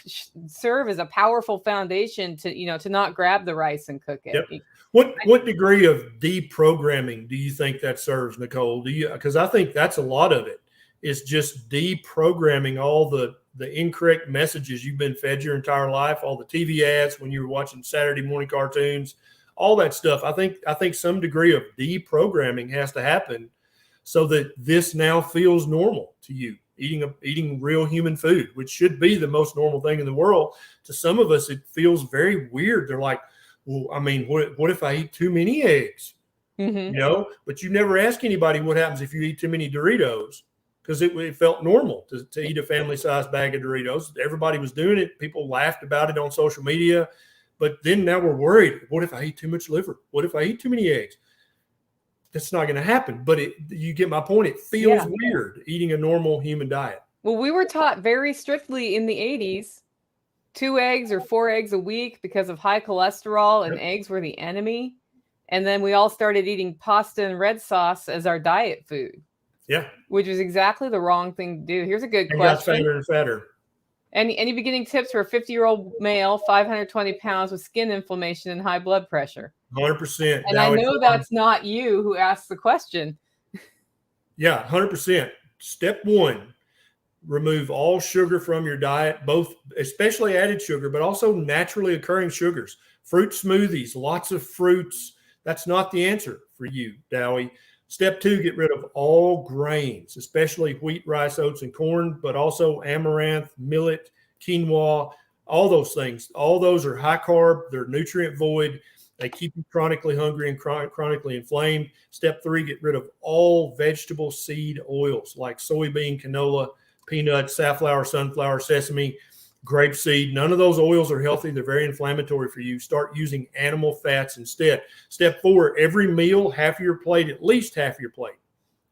serve as a powerful foundation to not grab the rice and cook it. Yep. What degree of deprogramming do you think that serves, Nicole? Because I think that's a lot of it is just deprogramming all the incorrect messages you've been fed your entire life, all the TV ads when you were watching Saturday morning cartoons, all that stuff. I think some degree of deprogramming has to happen so that this now feels normal to you. Eating real human food, which should be the most normal thing in the world. To some of us, it feels very weird. They're like, well, I mean, what if I eat too many eggs? But you never ask anybody what happens if you eat too many Doritos, because it felt normal to eat a family-sized bag of Doritos. Everybody was doing it. People laughed about it on social media. But then now we're worried. What if I eat too much liver? What if I eat too many eggs? That's not going to happen. But you get my point. It feels weird eating a normal human diet. Well, we were taught very strictly in the 80s, 2 eggs or 4 eggs a week because of high cholesterol, and eggs were the enemy. And then we all started eating pasta and red sauce as our diet food. Yeah. Which was exactly the wrong thing to do. Here's a good question. Got fatter and fatter. Any beginning tips for a 50-year-old male, 520 pounds with skin inflammation and high blood pressure? 100%. And I know that's not you who asked the question. Yeah, 100%. Step 1, remove all sugar from your diet, both especially added sugar, but also naturally occurring sugars. Fruit smoothies, lots of fruits. That's not the answer for you, Dowie. Step 2, get rid of all grains, especially wheat, rice, oats, and corn, but also amaranth, millet, quinoa, all those things. All those are high carb. They're nutrient void. They keep you chronically hungry and chronically inflamed. Step 3, get rid of all vegetable seed oils like soybean, canola, peanuts, safflower, sunflower, sesame, grapeseed. None of those oils are healthy. They're very inflammatory for you. Start using animal fats instead. Step 4, every meal, half of your plate, at least half of your plate,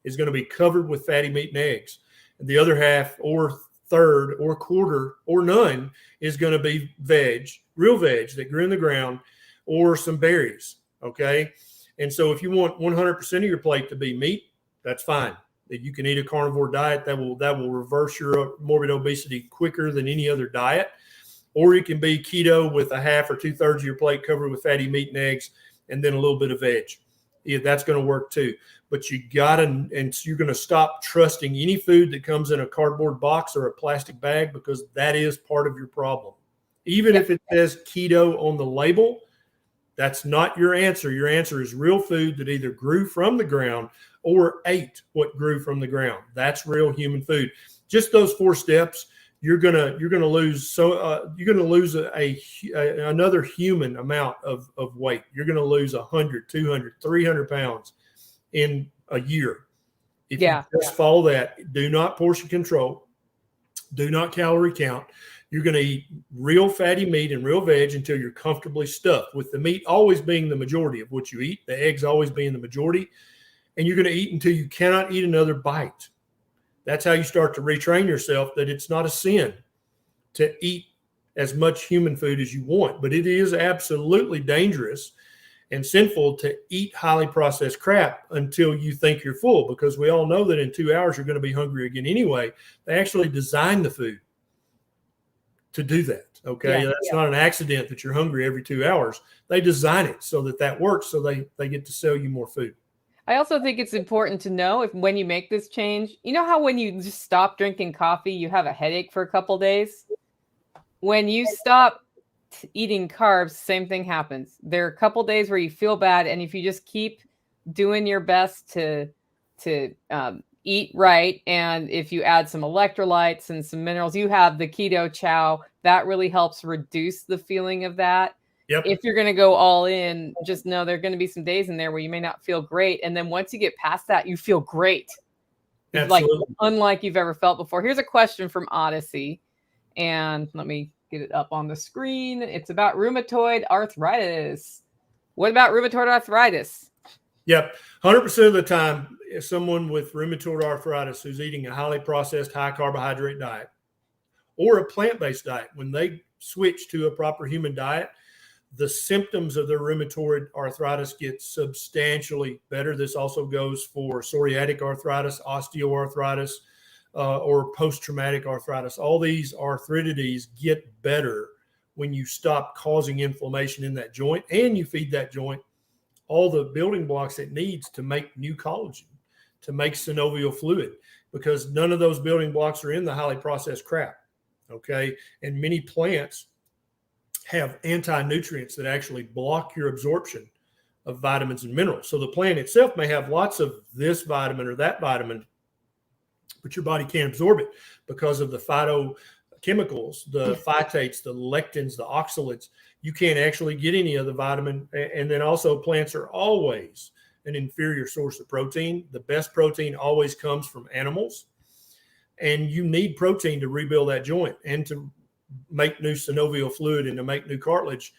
is going to be covered with fatty meat and eggs. And the other half or third or quarter or none is going to be veg, real veg that grew in the ground, or some berries. Okay. And so if you want 100% of your plate to be meat, that's fine. That you can eat a carnivore diet that will reverse your morbid obesity quicker than any other diet. Or you can be keto with a half or 2/3 of your plate covered with fatty meat and eggs, and then a little bit of veg. Yeah, that's going to work too. But you gotta, and so you're going to stop trusting any food that comes in a cardboard box or a plastic bag, because that is part of your problem. Even if it says keto on the label, that's not your answer. Your answer is real food that either grew from the ground or ate what grew from the ground. That's real human food. Just those 4 steps, you're gonna lose another human amount of weight. You're gonna lose 100, 200, 300 pounds in a year if you just follow that. Do not portion control. Do not calorie count. You're going to eat real fatty meat and real veg until you're comfortably stuffed, with the meat always being the majority of what you eat, the eggs always being the majority, and you're going to eat until you cannot eat another bite. That's how you start to retrain yourself that it's not a sin to eat as much human food as you want, but it is absolutely dangerous and sinful to eat highly processed crap until you think you're full, because we all know that in 2 hours you're going to be hungry again anyway. They actually design the food to do that. Okay. That's not an accident that you're hungry every 2 hours. They design it so that works. So they get to sell you more food. I also think it's important to know if when you make this change, you know how when you just stop drinking coffee, you have a headache for a couple days? When you stop eating carbs, same thing happens. There are a couple days where you feel bad. And if you just keep doing your best to eat right, and if you add some electrolytes and some minerals, you have the keto chow, that really helps reduce the feeling of that. Yep. If you're going to go all in, just know there are going to be some days in there where you may not feel great. And then once you get past that, you feel great. Like unlike you've ever felt before. Here's a question from Odyssey. And let me get it up on the screen. It's about rheumatoid arthritis. What about rheumatoid arthritis? Yep. 100% of the time, someone with rheumatoid arthritis who's eating a highly processed, high carbohydrate diet or a plant-based diet, when they switch to a proper human diet, the symptoms of their rheumatoid arthritis get substantially better. This also goes for psoriatic arthritis, osteoarthritis, or post-traumatic arthritis. All these arthritides get better when you stop causing inflammation in that joint, and you feed that joint all the building blocks it needs to make new collagen, to make synovial fluid, because none of those building blocks are in the highly processed crap. Okay. And many plants have anti-nutrients that actually block your absorption of vitamins and minerals. So the plant itself may have lots of this vitamin or that vitamin, but your body can't absorb it because of the phytochemicals, the phytates, the lectins, the oxalates. You can't actually get any of the vitamin. And then also plants are always an inferior source of protein. The best protein always comes from animals. And you need protein to rebuild that joint and to make new synovial fluid and to make new cartilage.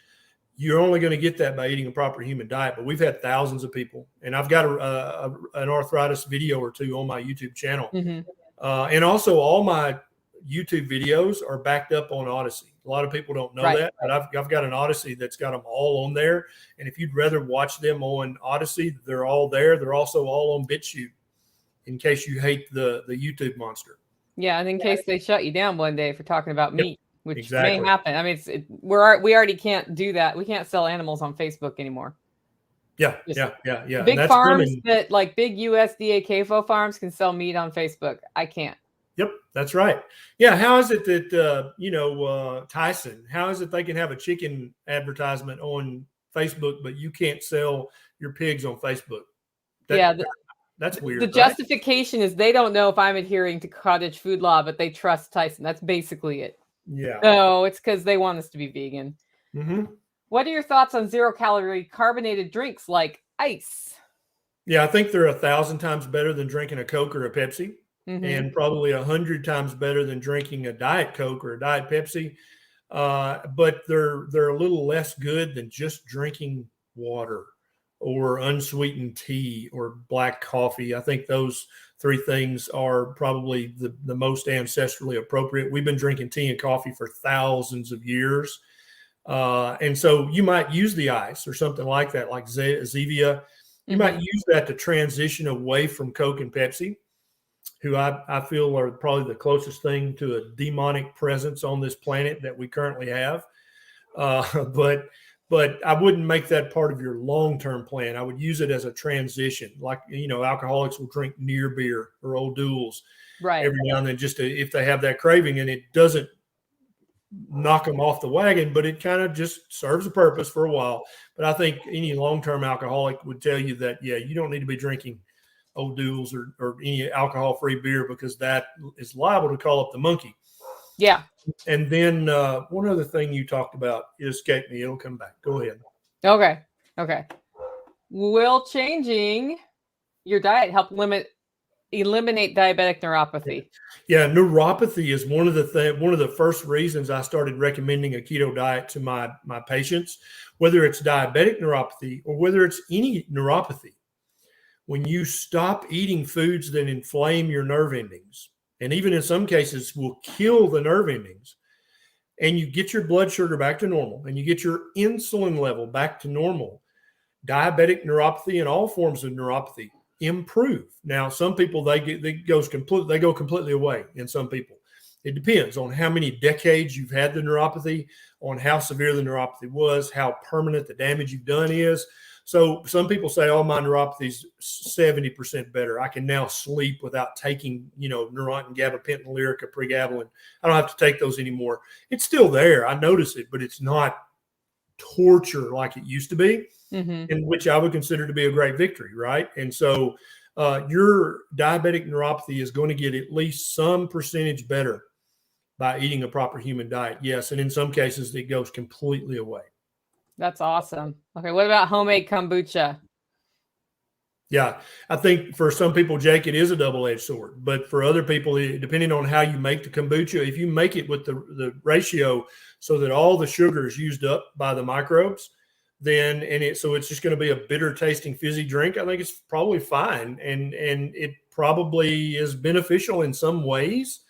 You're only going to get that by eating a proper human diet. But we've had thousands of people, and I've got an arthritis video or two on my YouTube channel. Mm-hmm. And also all my YouTube videos are backed up on Odyssey. A lot of people don't know that, but I've got an Odyssey that's got them all on there. And if you'd rather watch them on Odyssey, they're all there. They're also all on BitChute in case you hate the YouTube monster. Yeah, and in case they shut you down one day for talking about meat, which may happen. I mean, we already can't do that. We can't sell animals on Facebook anymore. Yeah. Big farms that like big USDA CAFO farms can sell meat on Facebook. I can't. Yep, that's right. Yeah, how is it that Tyson? How is it they can have a chicken advertisement on Facebook, but you can't sell your pigs on Facebook? Yeah, That's the weird, right? justification is they don't know if I'm adhering to cottage food law, but they trust Tyson. That's basically it. Yeah. No, it's because they want us to be vegan. Mm-hmm. What are your thoughts on 0-calorie carbonated drinks like ice? Yeah, I think they're 1,000 times better than drinking a Coke or a Pepsi, and probably 100 times better than drinking a Diet Coke or a Diet Pepsi. But they're a little less good than just drinking water or unsweetened tea or black coffee. I think those three things are probably the most ancestrally appropriate. We've been drinking tea and coffee for thousands of years. And so you might use the ice or something like that, like Zevia. You might use that to transition away from Coke and Pepsi, who I feel are probably the closest thing to a demonic presence on this planet that we currently have. But I wouldn't make that part of your long-term plan. I would use it as a transition. Like, alcoholics will drink near beer or Old Duels every now and then, just if they have that craving, and it doesn't knock them off the wagon, but it kind of just serves a purpose for a while. But I think any long-term alcoholic would tell you that, yeah, you don't need to be drinking Old Duels or any alcohol-free beer, because that is liable to call up the monkey. Yeah. And then one other thing you talked about, it escaped me. It'll come back. Go ahead. Okay. Will changing your diet help eliminate diabetic neuropathy? Yeah, neuropathy is one of the first reasons I started recommending a keto diet to my patients, whether it's diabetic neuropathy or whether it's any neuropathy. When you stop eating foods that inflame your nerve endings, and even in some cases will kill the nerve endings, and you get your blood sugar back to normal and you get your insulin level back to normal, diabetic neuropathy and all forms of neuropathy improve. Now, some people, they go completely away. In some people, it depends on how many decades you've had the neuropathy, on how severe the neuropathy was, how permanent the damage you've done is. So some people say, oh, my neuropathy's 70% better. I can now sleep without taking, Neurontin, gabapentin, Lyrica, pregabalin. I don't have to take those anymore. It's still there. I notice it, but it's not torture like it used to be, in which I would consider to be a great victory, right? And so your diabetic neuropathy is going to get at least some percentage better by eating a proper human diet. Yes, and in some cases, it goes completely away. That's awesome. Okay, what about homemade kombucha? Yeah, I think for some people, Jake, it is a double-edged sword. But for other people, depending on how you make the kombucha, if you make it with the ratio so that all the sugar is used up by the microbes, then so it's just going to be a bitter tasting fizzy drink, I think it's probably fine. And it probably is beneficial in some ways,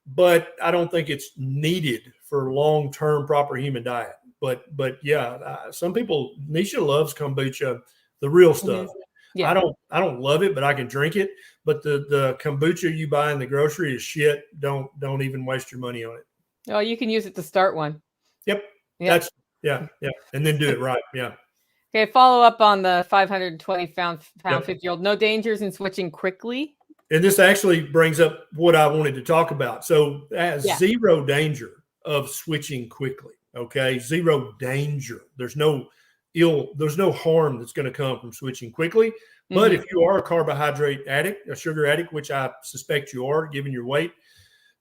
but I don't think it's needed for long-term proper human diet. But yeah, some people, Nisha loves kombucha, the real stuff. Yeah. I don't love it, but I can drink it. But the kombucha you buy in the grocery is shit. Don't even waste your money on it. Oh, you can use it to start one. Yep. That's yeah. And then do it right. Yeah. Okay, follow up on the 520 pound 50-year-old. No dangers in switching quickly. And this actually brings up what I wanted to talk about. So zero danger of switching quickly. Okay. Zero danger. There's no harm that's going to come from switching quickly. But if you are a carbohydrate addict, a sugar addict, which I suspect you are given your weight,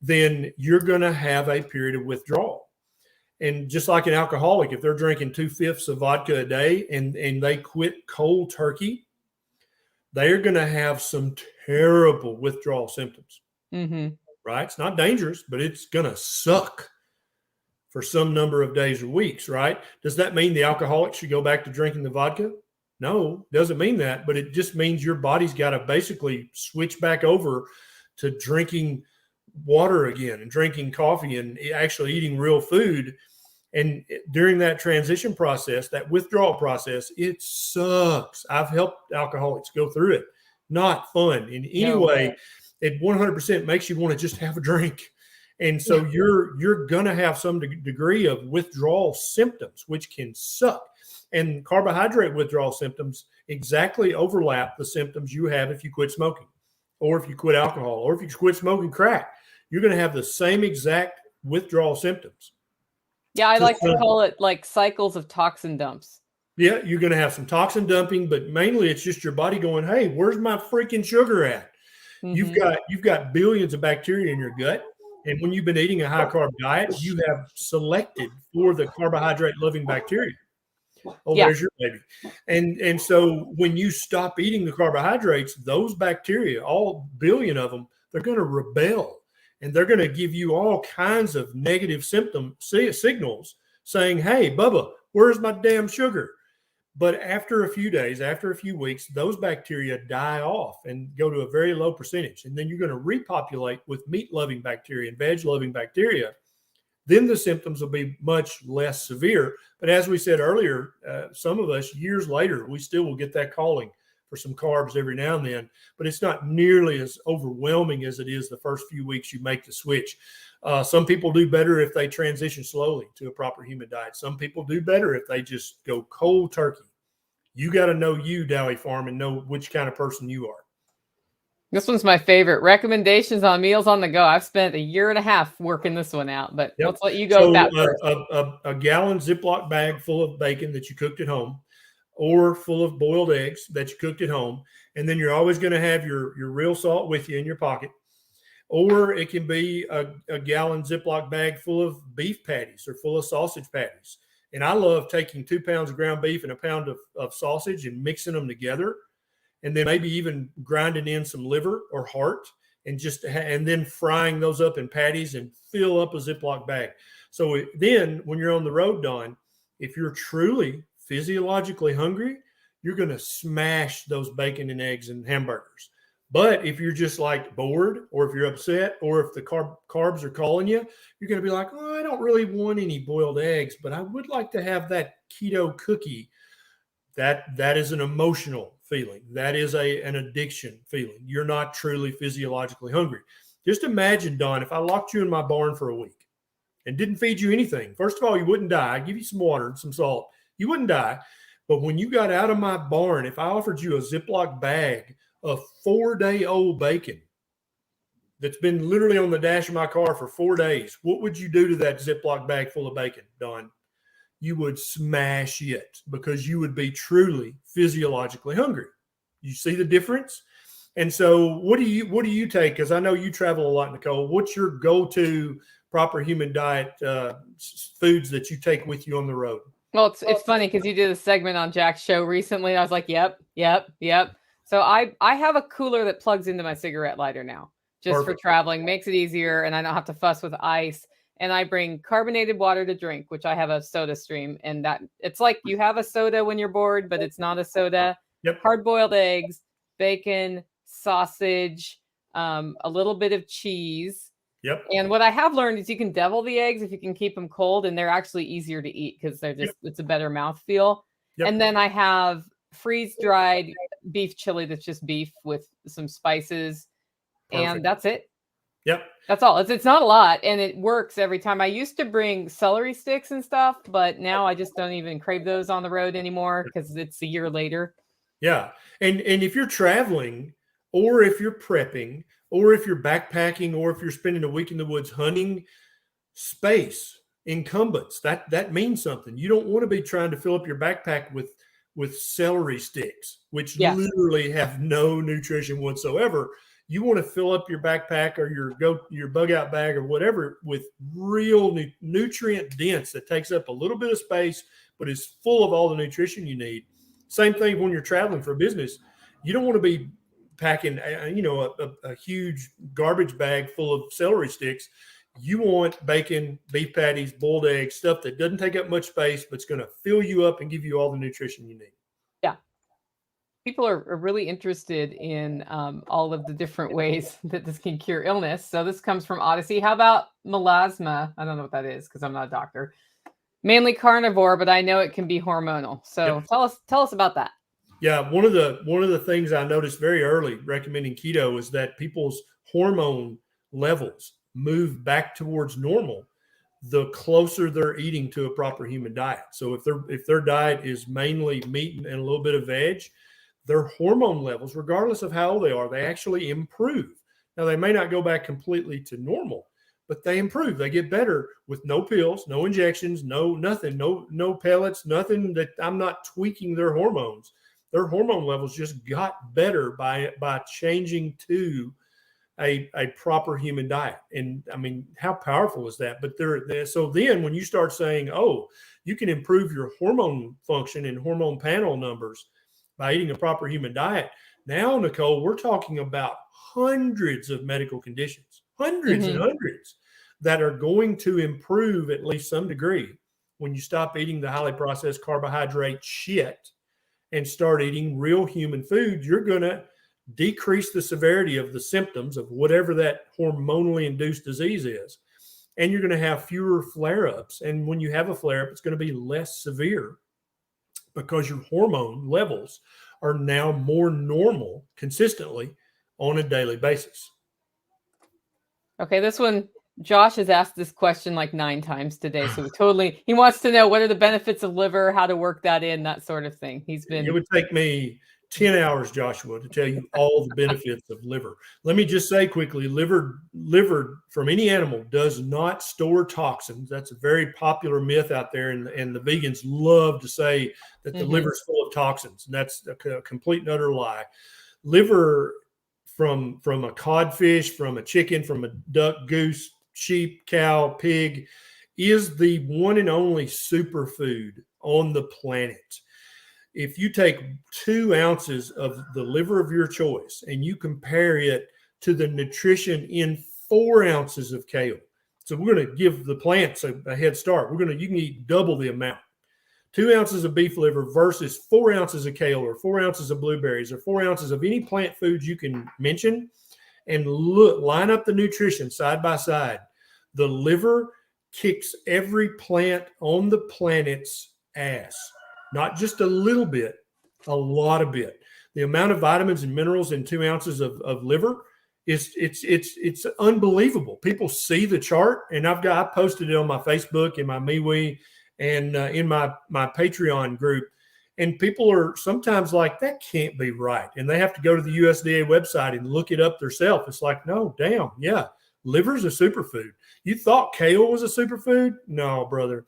then you're going to have a period of withdrawal. And just like an alcoholic, if they're drinking 2/5 of vodka a day and they quit cold turkey, they're going to have some terrible withdrawal symptoms. Right? It's not dangerous, but it's going to suck for some number of days or weeks, right? Does that mean the alcoholic should go back to drinking the vodka? No, doesn't mean that, but it just means your body's got to basically switch back over to drinking water again and drinking coffee and actually eating real food. And during that transition process, that withdrawal process, it sucks. I've helped alcoholics go through it. Not fun in any way. It 100% makes you want to just have a drink. And so you're going to have some degree of withdrawal symptoms, which can suck. And carbohydrate withdrawal symptoms exactly overlap the symptoms you have if you quit smoking. or if you quit alcohol, or if you quit smoking crack, you're going to have the same exact withdrawal symptoms. Yeah, I like to call it like cycles of toxin dumps. Yeah, you're going to have some toxin dumping, but mainly it's just your body going, "Hey, where's my freaking sugar at?" You've got billions of bacteria in your gut, and when you've been eating a high carb diet, you have selected for the carbohydrate loving bacteria. Oh, there's your baby. And so when you stop eating the carbohydrates, those bacteria, all billion of them, they're going to rebel, and they're going to give you all kinds of negative signals saying, "Hey, Bubba, where's my damn sugar?" But after a few days, after a few weeks, those bacteria die off and go to a very low percentage. And then you're going to repopulate with meat-loving bacteria and veg-loving bacteria. Then the symptoms will be much less severe. But as we said earlier, some of us years later, we still will get that calling for some carbs every now and then. But it's not nearly as overwhelming as it is the first few weeks you make the switch. Some people do better if they transition slowly to a proper human diet. Some people do better if they just go cold turkey. You got to know you, Dowie Farm, and know which kind of person you are. This one's my favorite. Recommendations on meals on the go. I've spent 1.5 years working this one out, but let's let you go with that first. A gallon Ziploc bag full of bacon that you cooked at home, or full of boiled eggs that you cooked at home. And then you're always going to have your real salt with you in your pocket. Or it can be a gallon Ziploc bag full of beef patties or full of sausage patties. And I love taking 2 pounds of ground beef and a pound of sausage and mixing them together. And then maybe even grinding in some liver or heart and then frying those up in patties and fill up a Ziploc bag. So then when you're on the road, Don, if you're truly physiologically hungry, you're going to smash those bacon and eggs and hamburgers. But if you're just like bored, or if you're upset, or if the carbs are calling you, you're going to be like, "Oh, I don't really want any boiled eggs, but I would like to have that keto cookie." That is an emotional feeling. That is an addiction feeling. You're not truly physiologically hungry. Just imagine, Don, if I locked you in my barn for a week and didn't feed you anything. First of all, you wouldn't die. I'd give you some water and some salt. You wouldn't die. But when you got out of my barn, if I offered you a Ziploc bag of 4-day-old bacon that's been literally on the dash of my car for 4 days, what would you do to that Ziploc bag full of bacon, Don? You would smash it, because you would be truly physiologically hungry. You see the difference? And so what do you take? Because I know you travel a lot, Nicole. What's your go-to proper human diet foods that you take with you on the road? Well, it's funny because you did a segment on Jack's show recently. I was like, yep. So I have a cooler that plugs into my cigarette lighter now, just Perfect. For traveling. Makes it easier, and I don't have to fuss with ice. And I bring carbonated water to drink, which I have a soda stream. And that it's like you have a soda when you're bored, but it's not a soda. Yep. Hard-boiled eggs, bacon, sausage, a little bit of cheese. Yep. And what I have learned is you can devil the eggs if you can keep them cold, and they're actually easier to eat because they're just it's a better mouthfeel. Yep. And then I have freeze-dried beef chili that's just beef with some spices. Perfect. And that's it. Yep. That's all. It's not a lot, and it works every time. I used to bring celery sticks and stuff, but now I just don't even crave those on the road anymore because it's a year later. Yeah. And if you're traveling, or if you're prepping, or if you're backpacking, or if you're spending a week in the woods hunting, space, encumbrance, that means something. You don't want to be trying to fill up your backpack with celery sticks, which literally have no nutrition whatsoever. You want to fill up your backpack or your bug out bag or whatever with real nutrient dense that takes up a little bit of space, but is full of all the nutrition you need. Same thing when you're traveling for business. You don't want to be packing, a huge garbage bag full of celery sticks. You want bacon, beef patties, boiled eggs, stuff that doesn't take up much space, but it's going to fill you up and give you all the nutrition you need. Yeah. People are really interested in all of the different ways that this can cure illness. So this comes from Odyssey. How about melasma? I don't know what that is because I'm not a doctor. Mainly carnivore, but I know it can be hormonal. So tell us about that. Yeah, one of the things I noticed very early recommending keto is that people's hormone levels move back towards normal the closer they're eating to a proper human diet. So if their diet is mainly meat and a little bit of veg, their hormone levels, regardless of how old they are, they actually improve. Now, they may not go back completely to normal, but they improve. They get better with no pills, no injections, no nothing, no pellets, nothing that I'm not tweaking their hormones. Their hormone levels just got better by changing to a proper human diet. And I mean, how powerful is that? But so then when you start saying, oh, you can improve your hormone function and hormone panel numbers by eating a proper human diet. Now, Nicole, we're talking about hundreds of medical conditions, hundreds and hundreds that are going to improve at least some degree when you stop eating the highly processed carbohydrate shit and start eating real human food. You're going to decrease the severity of the symptoms of whatever that hormonally induced disease is. And you're going to have fewer flare-ups. And when you have a flare-up, it's going to be less severe because your hormone levels are now more normal consistently on a daily basis. Okay, this one, Josh has asked this question like 9 times today. So he wants to know what are the benefits of liver, how to work that in, that sort of thing. It would take me 10 hours, Joshua, to tell you all the benefits of liver. Let me just say quickly, liver from any animal does not store toxins. That's a very popular myth out there. And the vegans love to say that the liver is full of toxins. And that's a complete and utter lie. Liver from a codfish, from a chicken, from a duck, goose, sheep, cow, pig is the one and only superfood on the planet. If you take 2 ounces of the liver of your choice and you compare it to the nutrition in 4 ounces of kale, so we're going to give the plants a head start. You can eat double the amount. 2 ounces of beef liver versus 4 ounces of kale or 4 ounces of blueberries or 4 ounces of any plant foods you can mention, and line up the nutrition side by side. The liver kicks every plant on the planet's ass. Not just a little bit, a lot of bit. The amount of vitamins and minerals in 2 ounces of liver it's unbelievable. People see the chart, and I posted it on my Facebook, in my MeWe, and in my Patreon group. And people are sometimes like, that can't be right. And they have to go to the USDA website and look it up themselves. It's like, no, damn, yeah, liver's a superfood. You thought kale was a superfood? No, brother.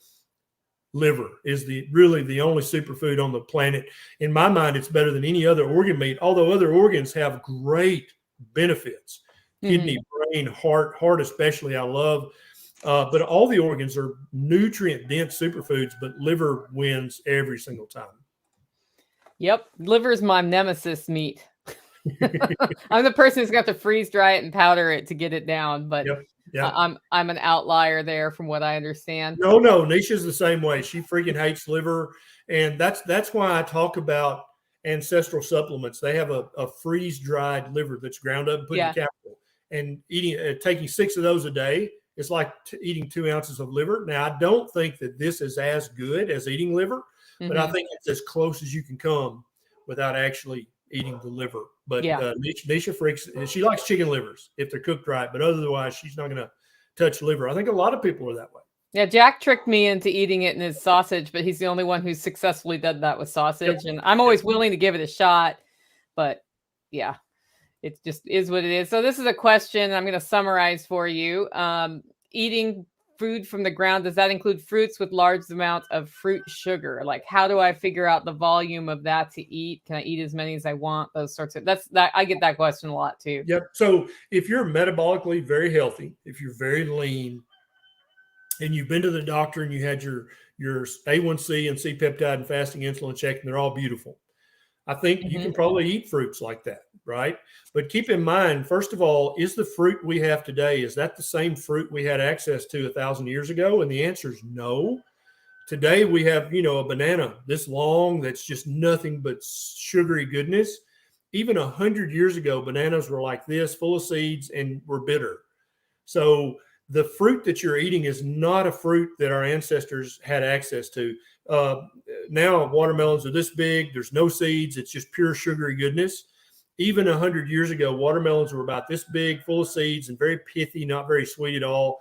Liver is really the only superfood on the planet. In my mind, it's better than any other organ meat, although other organs have great benefits. Kidney, brain, heart especially, I love. But all the organs are nutrient-dense superfoods, but liver wins every single time. Yep. Liver is my nemesis meat. I'm the person who's got to freeze dry it and powder it to get it down, but I'm an outlier there from what I understand. No, Nisha's the same way. She freaking hates liver. And that's why I talk about ancestral supplements. They have a freeze-dried liver that's ground up and put in capsule. And taking 6 of those a day is like eating 2 ounces of liver. Now, I don't think that this is as good as eating liver, but I think it's as close as you can come without actually eating the liver. But Nisha freaks. She likes chicken livers if they're cooked right, but otherwise she's not going to touch liver. I think a lot of people are that way. Yeah, Jack tricked me into eating it in his sausage, but he's the only one who's successfully done that with sausage. And I'm always willing to give it a shot, but yeah, it just is what it is. So this is a question I'm going to summarize for you. Eating food from the ground, does that include fruits with large amounts of fruit sugar? Like, how do I figure out the volume of that to eat? Can I eat as many as I want? Those sorts of I get that question a lot too. Yep. So if you're metabolically very healthy, if you're very lean, and you've been to the doctor and you had your A1C and C-peptide and fasting insulin checked, and they're all beautiful, I think you can probably eat fruits like that, right? But keep in mind, first of all, is the fruit we have today, is that the same fruit we had access to 1,000 years ago? And the answer is no. Today we have, a banana this long that's just nothing but sugary goodness. Even 100 years ago, bananas were like this, full of seeds, and were bitter. So the fruit that you're eating is not a fruit that our ancestors had access to. Now watermelons are this big. There's no seeds. It's just pure sugary goodness. Even 100 years ago, watermelons were about this big, full of seeds and very pithy, not very sweet at all.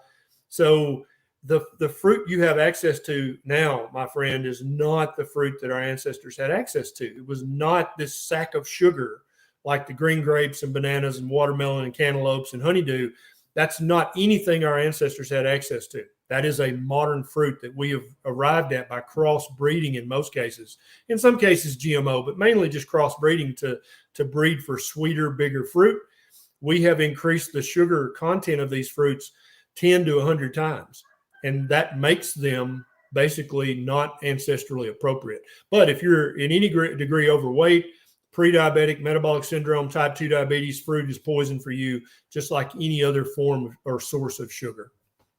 So the fruit you have access to now, my friend, is not the fruit that our ancestors had access to. It was not this sack of sugar like the green grapes and bananas and watermelon and cantaloupes and honeydew. That's not anything our ancestors had access to. That is a modern fruit that we have arrived at by crossbreeding in most cases. In some cases, GMO, but mainly just crossbreeding to breed for sweeter, bigger fruit. We have increased the sugar content of these fruits 10 to 100 times. And that makes them basically not ancestrally appropriate. But if you're in any degree overweight, pre-diabetic, metabolic syndrome, type 2 diabetes, fruit is poison for you, just like any other form or source of sugar.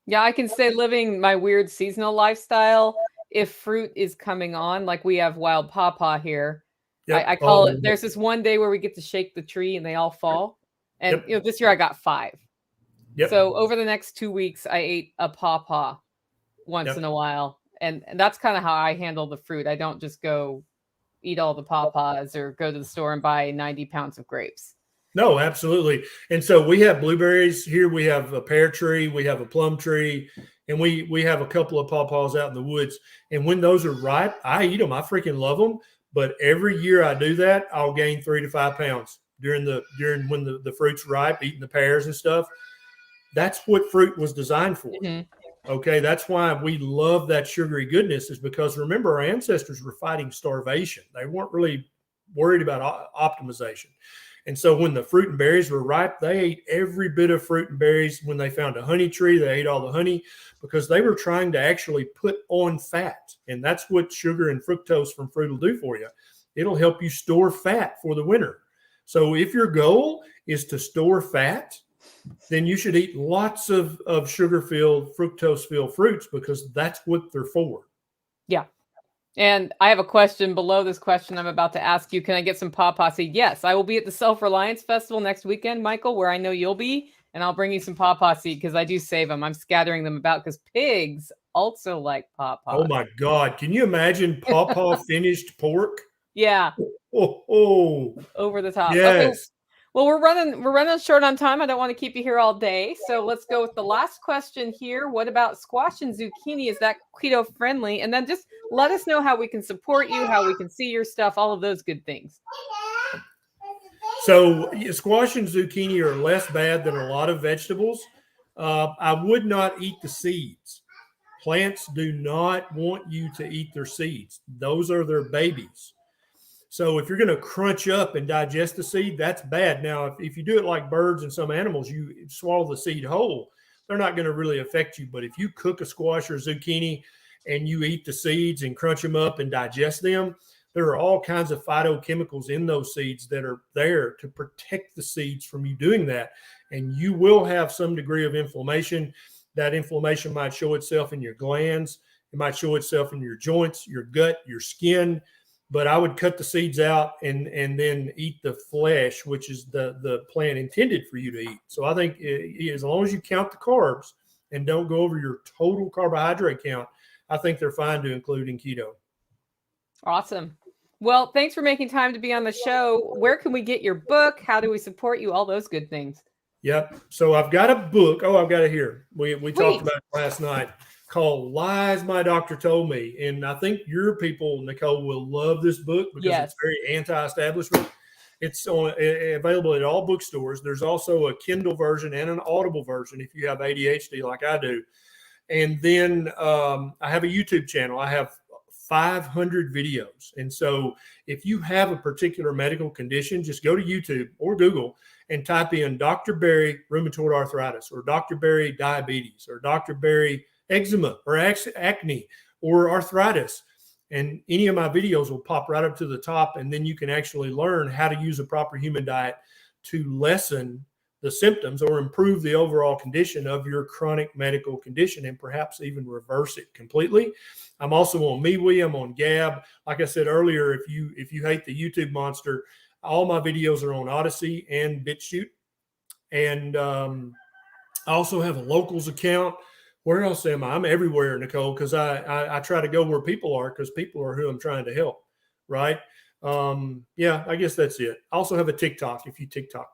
Yeah, I can say living my weird seasonal lifestyle, if fruit is coming on, like we have wild pawpaw here, Yep. I call it, there's this one day where we get to shake the tree and they all fall. And this year I got 5. Yep. So over the next 2 weeks, I ate a pawpaw once in a while. And that's kind of how I handle the fruit. I don't just go eat all the pawpaws or go to the store and buy 90 pounds of grapes. No, absolutely. And so we have blueberries here. We have a pear tree. We have a plum tree. And we have a couple of pawpaws out in the woods. And when those are ripe, I eat them. I freaking love them. But every year I do that, I'll gain 3 to 5 pounds during when the fruit's ripe, eating the pears and stuff. That's what fruit was designed for. Mm-hmm. Okay, that's why we love that sugary goodness, is because remember, our ancestors were fighting starvation. They weren't really worried about optimization. And so when the fruit and berries were ripe, they ate every bit of fruit and berries. When they found a honey tree, they ate all the honey, because they were trying to actually put on fat. And that's what sugar and fructose from fruit will do for you. It'll help you store fat for the winter. So if your goal is to store fat, then you should eat lots of sugar-filled, fructose-filled fruits, because that's what they're for. Yeah. And I have a question below this question I'm about to ask you. Can I get some pawpaw seed? Yes, I will be at the Self-Reliance Festival next weekend, Michael, where I know you'll be, and I'll bring you some pawpaw seed because I do save them. I'm scattering them about because pigs also like pawpaw. Oh my God. Can you imagine pawpaw finished pork? Yeah. Oh. Over the top. Yes. Okay. Well, we're running short on time. I don't want to keep you here all day. So let's go with the last question here. What about squash and zucchini? Is that keto friendly? And then just let us know how we can support you, how we can see your stuff, all of those good things. So squash and zucchini are less bad than a lot of vegetables. I would not eat the seeds. Plants do not want you to eat their seeds. Those are their babies. So if you're going to crunch up and digest the seed, that's bad. Now, if you do it like birds and some animals, you swallow the seed whole, they're not going to really affect you. But if you cook a squash or zucchini and you eat the seeds and crunch them up and digest them, there are all kinds of phytochemicals in those seeds that are there to protect the seeds from you doing that. And you will have some degree of inflammation. That inflammation might show itself in your glands. It might show itself in your joints, your gut, your skin. But I would cut the seeds out and then eat the flesh, which is the plant intended for you to eat. So I think as long as you count the carbs and don't go over your total carbohydrate count, I think they're fine to include in keto. Awesome. Well, thanks for making time to be on the show. Where can we get your book? How do we support you? All those good things. Yep. So I've got a book. Oh, I've got it here. We talked about it last night, called Lies My Doctor Told Me. And I think your people, Nicole, will love this book because It's very anti-establishment. It's available at all bookstores. There's also a Kindle version and an Audible version if you have ADHD like I do. And then I have a YouTube channel. I have 500 videos. And so if you have a particular medical condition, just go to YouTube or Google and type in Dr. Berry Rheumatoid Arthritis, or Dr. Berry Diabetes, or Dr. Berry Eczema, or acne, or arthritis. And any of my videos will pop right up to the top. And then you can actually learn how to use a proper human diet to lessen the symptoms or improve the overall condition of your chronic medical condition, and perhaps even reverse it completely. I'm also on MeWe. I'm on Gab. Like I said earlier, if you hate the YouTube monster, all my videos are on Odyssey and BitChute. And I also have a locals account. Where else am I? I'm everywhere, Nicole, because I try to go where people are, because people are who I'm trying to help, right? Yeah, I guess that's it. I also have a TikTok if you TikTok.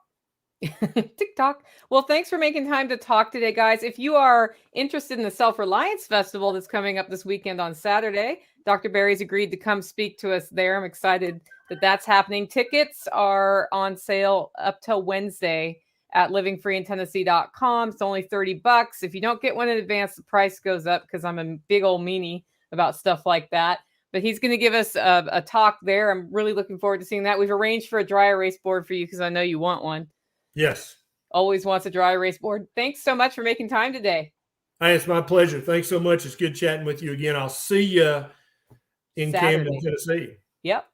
TikTok. Well, thanks for making time to talk today, guys. If you are interested in the Self-Reliance Festival that's coming up this weekend on Saturday, Dr. Barry's agreed to come speak to us there. I'm excited that that's happening. Tickets are on sale up till Wednesday at livingfreeintennessee.com. It's only $30. If you don't get one in advance, the price goes up because I'm a big old meanie about stuff like that. But he's going to give us a talk there. I'm really looking forward to seeing that. We've arranged for a dry erase board for you because I know you want one. Yes. Always wants a dry erase board. Thanks so much for making time today. Hey, it's my pleasure. Thanks so much. It's good chatting with you again. I'll see you in Saturday. Camden, Tennessee. Yep.